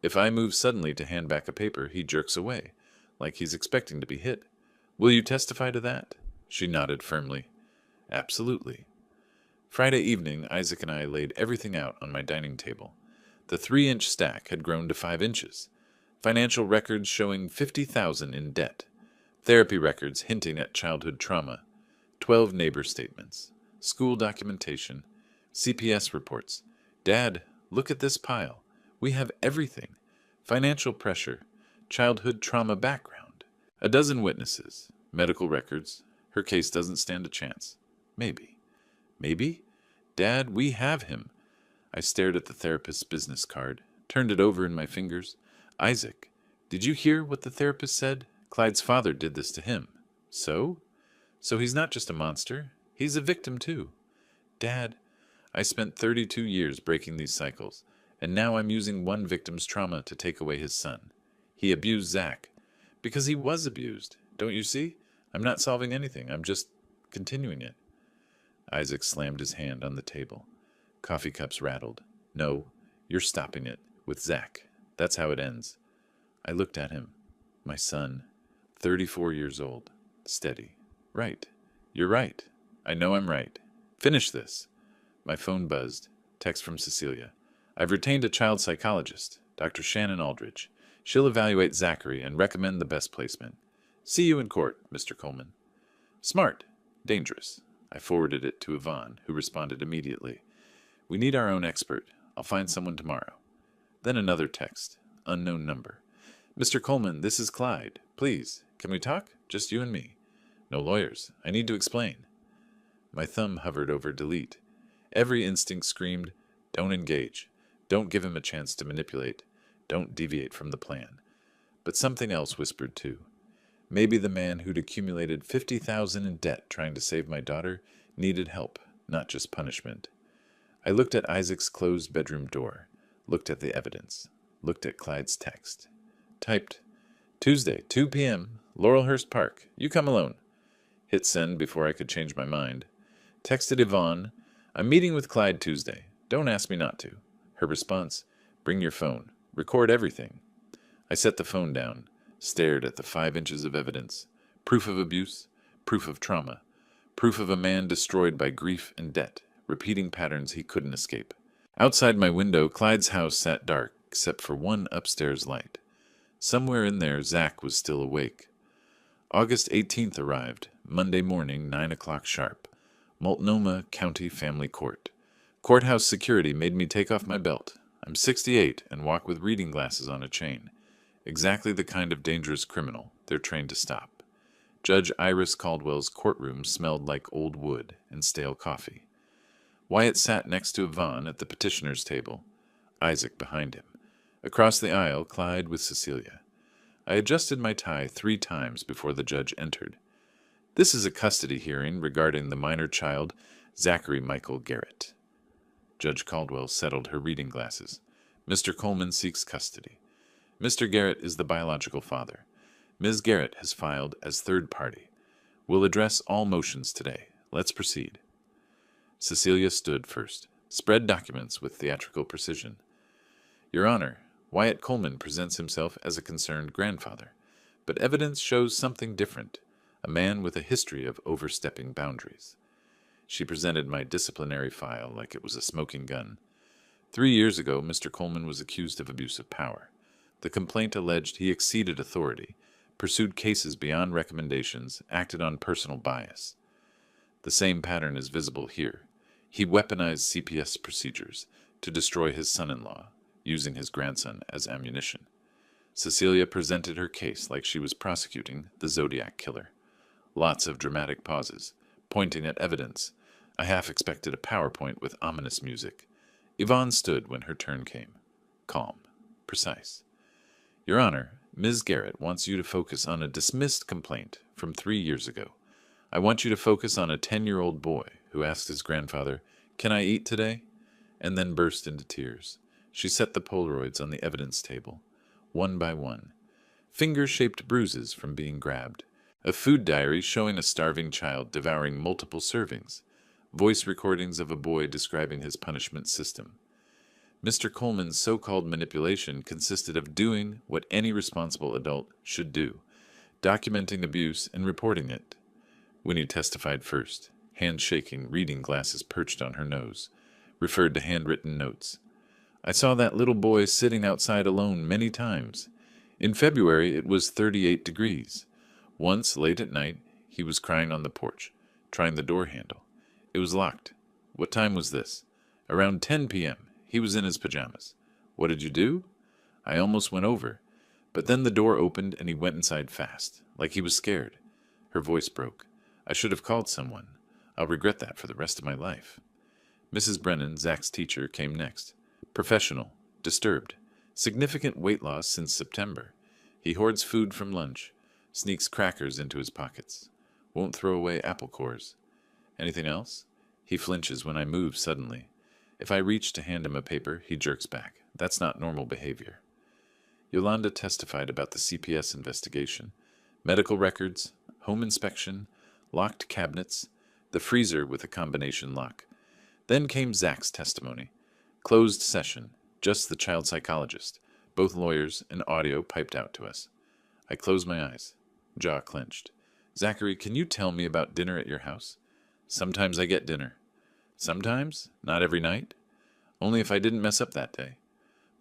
If I move suddenly to hand back a paper, he jerks away, like he's expecting to be hit. Will you testify to that? She nodded firmly. Absolutely. Friday evening, Isaac and I laid everything out on my dining table. The 3-inch stack had grown to 5 inches. Financial records showing $50,000 in debt. Therapy records hinting at childhood trauma. 12 neighbor statements. School documentation. CPS reports. Dad, look at this pile. We have everything. Financial pressure. Childhood trauma background. A dozen witnesses. Medical records. Her case doesn't stand a chance. Maybe. Maybe? Dad, we have him. I stared at the therapist's business card, turned it over in my fingers. Isaac, did you hear what the therapist said? Clyde's father did this to him. So? So he's not just a monster. He's a victim, too. Dad, I spent 32 years breaking these cycles, and now I'm using one victim's trauma to take away his son. He abused Zach. Because he was abused. Don't you see? I'm not solving anything. I'm just continuing it. Isaac slammed his hand on the table. Coffee cups rattled. No, you're stopping it. With Zach. That's how it ends. I looked at him. My son. 34 years old. Steady. Right. You're right. I know I'm right. Finish this. My phone buzzed. Text from Cecilia. I've retained a child psychologist, Dr. Shannon Aldridge. She'll evaluate Zachary and recommend the best placement. See you in court, Mr. Coleman. Smart. Dangerous. I forwarded it to Yvonne, who responded immediately. We need our own expert. I'll find someone tomorrow. Then another text. Unknown number. Mr. Coleman, this is Clyde. Please, can we talk? Just you and me. No lawyers. I need to explain. My thumb hovered over delete. Every instinct screamed, don't engage. Don't give him a chance to manipulate. Don't deviate from the plan. But something else whispered too. Maybe the man who'd accumulated $50,000 in debt trying to save my daughter needed help, not just punishment. I looked at Isaac's closed bedroom door, looked at the evidence, looked at Clyde's text. Typed, Tuesday, 2 p.m., Laurelhurst Park. You come alone. Hit send before I could change my mind. Texted Yvonne, I'm meeting with Clyde Tuesday. Don't ask me not to. Her response, bring your phone. Record everything. I set the phone down, stared at the 5 inches of evidence. Proof of abuse, proof of trauma, proof of a man destroyed by grief and debt, repeating patterns he couldn't escape. Outside my window, Clyde's house sat dark, except for one upstairs light. Somewhere in there, Zach was still awake. August 18th arrived, Monday morning, 9 o'clock sharp. Multnomah County Family Court. Courthouse security made me take off my belt. I'm 68 and walk with reading glasses on a chain. Exactly the kind of dangerous criminal they're trained to stop. Judge Iris Caldwell's courtroom smelled like old wood and stale coffee. Wyatt sat next to Yvonne at the petitioner's table, Isaac behind him. Across the aisle, Clyde with Cecilia. I adjusted my tie 3 times before the judge entered. This is a custody hearing regarding the minor child, Zachary Michael Garrett. Judge Caldwell settled her reading glasses. Mr. Coleman seeks custody. Mr. Garrett is the biological father. Ms. Garrett has filed as third party. We'll address all motions today. Let's proceed. Cecilia stood first, spread documents with theatrical precision. Your Honor, Wyatt Coleman presents himself as a concerned grandfather, but evidence shows something different, a man with a history of overstepping boundaries. She presented my disciplinary file like it was a smoking gun. 3 years ago, Mr. Coleman was accused of abuse of power. The complaint alleged he exceeded authority, pursued cases beyond recommendations, acted on personal bias. The same pattern is visible here. He weaponized CPS procedures to destroy his son-in-law, using his grandson as ammunition. Cecilia presented her case like she was prosecuting the Zodiac killer. Lots of dramatic pauses, pointing at evidence. I half expected a PowerPoint with ominous music. Yvonne stood when her turn came. Calm. Precise. Your Honor, Ms. Garrett wants you to focus on a dismissed complaint from 3 years ago. I want you to focus on a 10-year-old boy who asked his grandfather, "Can I eat today?" and then burst into tears. She set the Polaroids on the evidence table, one by one. Finger-shaped bruises from being grabbed. A food diary showing a starving child devouring multiple servings. Voice recordings of a boy describing his punishment system. Mr. Coleman's so-called manipulation consisted of doing what any responsible adult should do, documenting abuse and reporting it. Winnie testified first, hands shaking, reading glasses perched on her nose, referred to handwritten notes. I saw that little boy sitting outside alone many times. In February, it was 38 degrees. Once, late at night, he was crying on the porch, trying the door handle. It was locked. What time was this? Around 10 p.m. He was in his pajamas. What did you do? I almost went over, but then the door opened and he went inside fast, like he was scared. Her voice broke. I should have called someone. I'll regret that for the rest of my life. Mrs. Brennan, Zach's teacher, came next. Professional, disturbed, significant weight loss since September. He hoards food from lunch, sneaks crackers into his pockets, won't throw away apple cores. Anything else? He flinches when I move suddenly. If I reach to hand him a paper, he jerks back. That's not normal behavior. Yolanda testified about the CPS investigation, medical records, home inspection, locked cabinets, the freezer with a combination lock. Then came Zach's testimony. Closed session, just the child psychologist, both lawyers and audio piped out to us. I closed my eyes, jaw clenched. Zachary, can you tell me about dinner at your house? Sometimes I get dinner. Sometimes? Not every night? Only if I didn't mess up that day.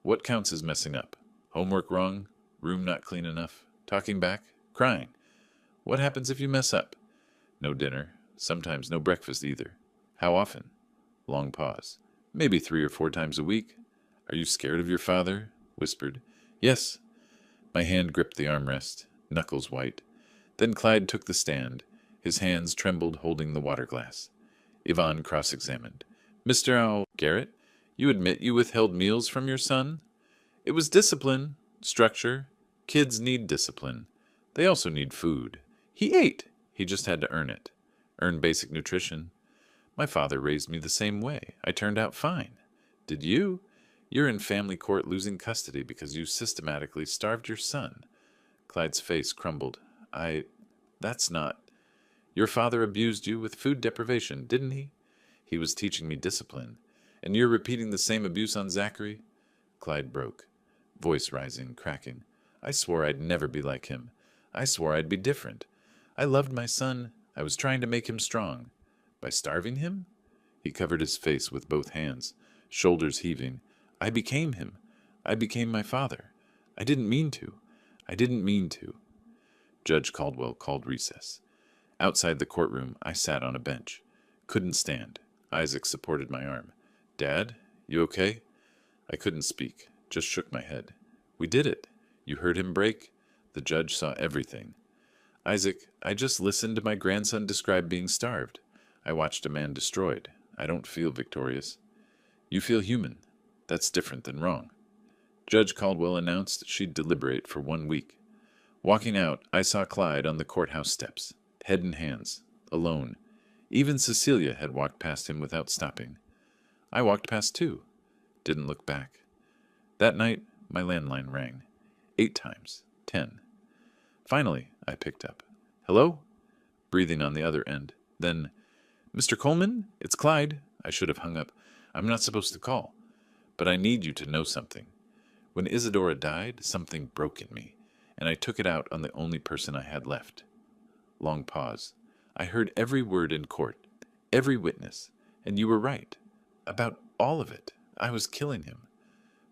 What counts as messing up? Homework wrong? Room not clean enough? Talking back? Crying? What happens if you mess up? No dinner. Sometimes no breakfast either. How often? Long pause. Maybe 3 or 4 times a week. Are you scared of your father? Whispered. Yes. My hand gripped the armrest, knuckles white. Then Clyde took the stand. His hands trembled holding the water glass. Yvonne cross-examined. Mr. Garrett, you admit you withheld meals from your son? It was discipline, structure. Kids need discipline. They also need food. He ate. He just had to earn it. Earn basic nutrition. My father raised me the same way. I turned out fine. Did you? You're in family court losing custody because you systematically starved your son. Clyde's face crumbled. That's not... Your father abused you with food deprivation, didn't he? He was teaching me discipline. And you're repeating the same abuse on Zachary? Clyde broke, voice rising, cracking. I swore I'd never be like him. I swore I'd be different. I loved my son. I was trying to make him strong. By starving him? He covered his face with both hands, shoulders heaving. I became him. I became my father. I didn't mean to. I didn't mean to. Judge Caldwell called recess. Outside the courtroom, I sat on a bench. Couldn't stand. Isaac supported my arm. Dad, you okay? I couldn't speak, just shook my head. We did it. You heard him break? The judge saw everything. Isaac, I just listened to my grandson describe being starved. I watched a man destroyed. I don't feel victorious. You feel human. That's different than wrong. Judge Caldwell announced she'd deliberate for 1 week. Walking out, I saw Clyde on the courthouse steps, head in hands, alone. Even Cecilia had walked past him without stopping. I walked past too. Didn't look back. That night, my landline rang. 8 times. 10. Finally, I picked up. Hello? Breathing on the other end. Then, Mr. Coleman? It's Clyde. I should have hung up. I'm not supposed to call. But I need you to know something. When Isadora died, something broke in me, and I took it out on the only person I had left. Long pause. I heard every word in court, every witness, and you were right. About all of it. I was killing him.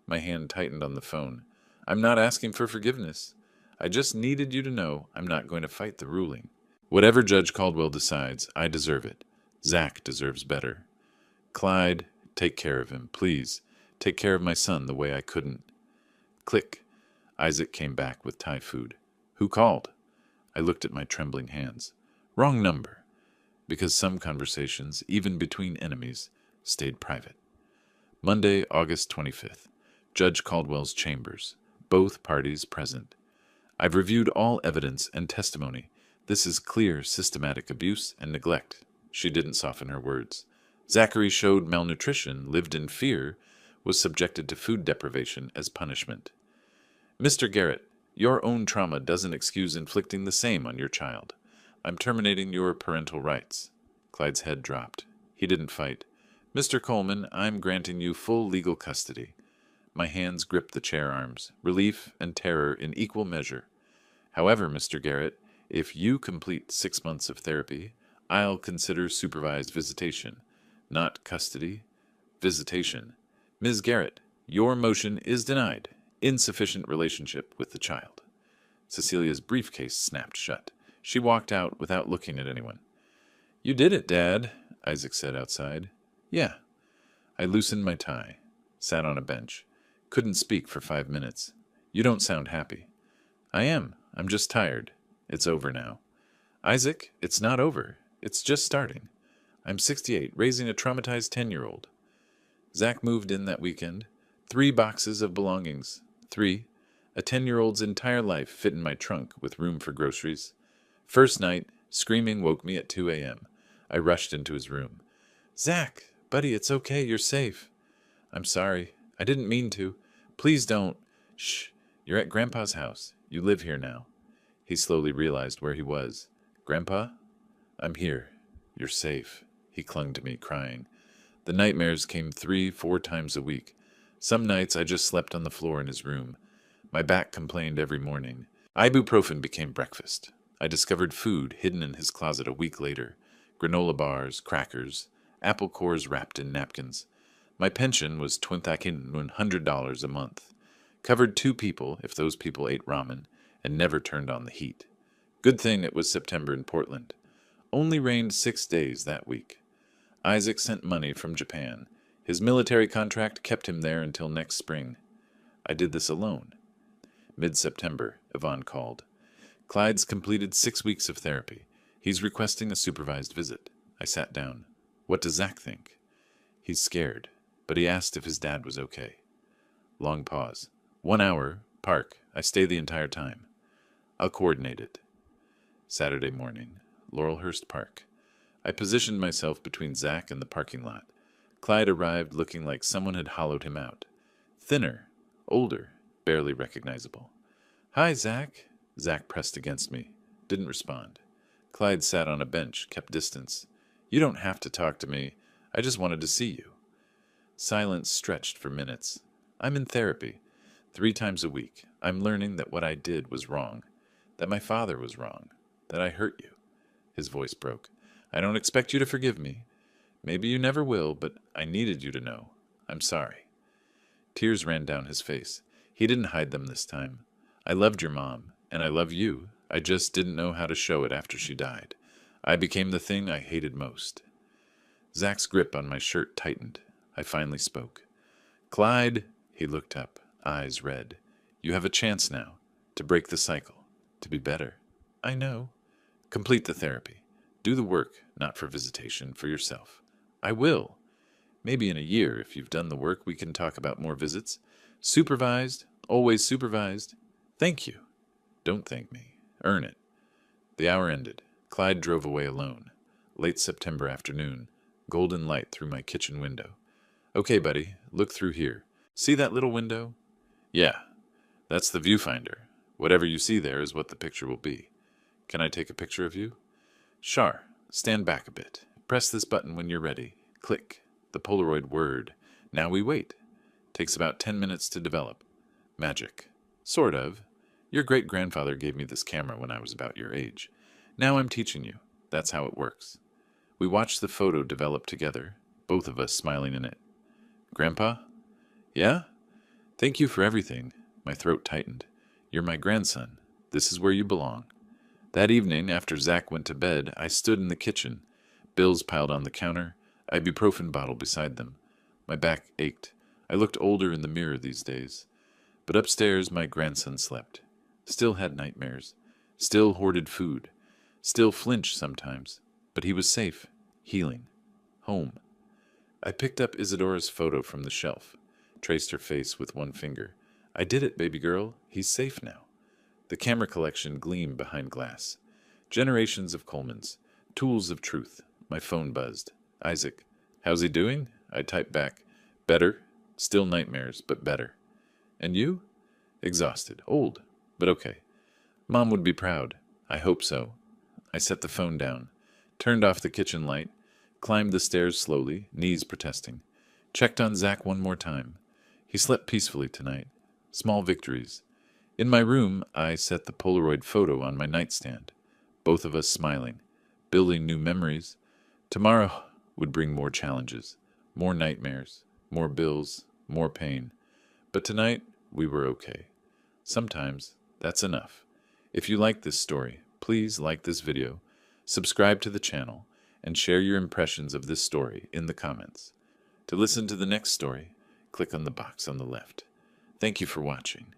My hand tightened on the phone. I'm not asking for forgiveness. I just needed you to know I'm not going to fight the ruling. Whatever Judge Caldwell decides, I deserve it. Zach deserves better. Clyde, take care of him, please. Take care of my son the way I couldn't. Click. Isaac came back with Thai food. Who called? I looked at my trembling hands. Wrong number. Because some conversations, even between enemies, stayed private. Monday, August 25th. Judge Caldwell's chambers. Both parties present. I've reviewed all evidence and testimony. This is clear systematic abuse and neglect. She didn't soften her words. Zachary showed malnutrition, lived in fear, was subjected to food deprivation as punishment. Mr. Garrett, your own trauma doesn't excuse inflicting the same on your child. I'm terminating your parental rights. Clyde's head dropped. He didn't fight. Mr. Coleman, I'm granting you full legal custody. My hands gripped the chair arms, relief and terror in equal measure. However, Mr. Garrett, if you complete 6 months of therapy, I'll consider supervised visitation. Not custody. Visitation. Ms. Garrett, your motion is denied. Insufficient relationship with the child. Cecilia's briefcase snapped shut. She walked out without looking at anyone. You did it, Dad, Isaac said outside. Yeah. I loosened my tie, sat on a bench. Couldn't speak for 5 minutes. You don't sound happy. I am. I'm just tired. It's over now. Isaac, it's not over. It's just starting. I'm 68, raising a traumatized 10-year-old. Zach moved in that weekend. 3 boxes of belongings. 3. A 10-year-old's entire life fit in my trunk with room for groceries. First night, screaming woke me at 2 a.m. I rushed into his room. Zach, buddy, it's okay. You're safe. I'm sorry. I didn't mean to. Please don't. Shh. You're at Grandpa's house. You live here now. He slowly realized where he was. Grandpa? I'm here. You're safe. He clung to me, crying. The nightmares came 3-4 times a week. Some nights I just slept on the floor in his room. My back complained every morning. Ibuprofen became breakfast. I discovered food hidden in his closet a week later. Granola bars, crackers, apple cores wrapped in napkins. My pension was $100 a month. Covered 2 people if those people ate ramen, and never turned on the heat. Good thing it was September in Portland. Only rained 6 days that week. Isaac sent money from Japan. His military contract kept him there until next spring. I did this alone. Mid-September, Yvonne called. Clyde's completed 6 weeks of therapy. He's requesting a supervised visit. I sat down. What does Zach think? He's scared, but he asked if his dad was okay. Long pause. 1 hour, park. I stay the entire time. I'll coordinate it. Saturday morning, Laurelhurst Park. I positioned myself between Zach and the parking lot. Clyde arrived looking like someone had hollowed him out. Thinner, older, barely recognizable. Hi, Zach. Zach pressed against me. Didn't respond. Clyde sat on a bench, kept distance. You don't have to talk to me. I just wanted to see you. Silence stretched for minutes. I'm in therapy. 3 times a week. I'm learning that what I did was wrong. That my father was wrong. That I hurt you. His voice broke. I don't expect you to forgive me. Maybe you never will, but I needed you to know. I'm sorry. Tears ran down his face. He didn't hide them this time. I loved your mom, and I love you. I just didn't know how to show it after she died. I became the thing I hated most. Zach's grip on my shirt tightened. I finally spoke. Clyde, he looked up, eyes red. You have a chance now, to break the cycle, to be better. I know. Complete the therapy. Do the work, not for visitation, for yourself. I will. Maybe in a year, if you've done the work, we can talk about more visits. Supervised, always supervised. Thank you. Don't thank me. Earn it. The hour ended. Clyde drove away alone. Late September afternoon. Golden light through my kitchen window. Okay, buddy, look through here. See that little window? Yeah, that's the viewfinder. Whatever you see there is what the picture will be. Can I take a picture of you? Sure. Stand back a bit. Press this button when you're ready. Click. The Polaroid word. Now we wait. Takes about 10 minutes to develop. Magic. Sort of. Your great-grandfather gave me this camera when I was about your age. Now I'm teaching you. That's how it works. We watched the photo develop together, both of us smiling in it. Grandpa? Yeah? Thank you for everything. My throat tightened. You're my grandson. This is where you belong. That evening, after Zach went to bed, I stood in the kitchen. Bills piled on the counter, ibuprofen bottle beside them. My back ached. I looked older in the mirror these days. But upstairs, my grandson slept. Still had nightmares. Still hoarded food. Still flinched sometimes. But he was safe. Healing. Home. I picked up Isadora's photo from the shelf. Traced her face with one finger. I did it, baby girl. He's safe now. The camera collection gleamed behind glass. Generations of Colemans. Tools of truth. My phone buzzed. Isaac. How's he doing? I typed back. Better. Still nightmares, but better. And you? Exhausted. Old. But okay. Mom would be proud. I hope so. I set the phone down. Turned off the kitchen light. Climbed the stairs slowly, knees protesting. Checked on Zach one more time. He slept peacefully tonight. Small victories. In my room, I set the Polaroid photo on my nightstand. Both of us smiling. Building new memories. Tomorrow would bring more challenges. More nightmares. More bills. More pain. But tonight, we were okay. Sometimes, that's enough. If you like this story, please like this video, subscribe to the channel, and share your impressions of this story in the comments. To listen to the next story, click on the box on the left. Thank you for watching.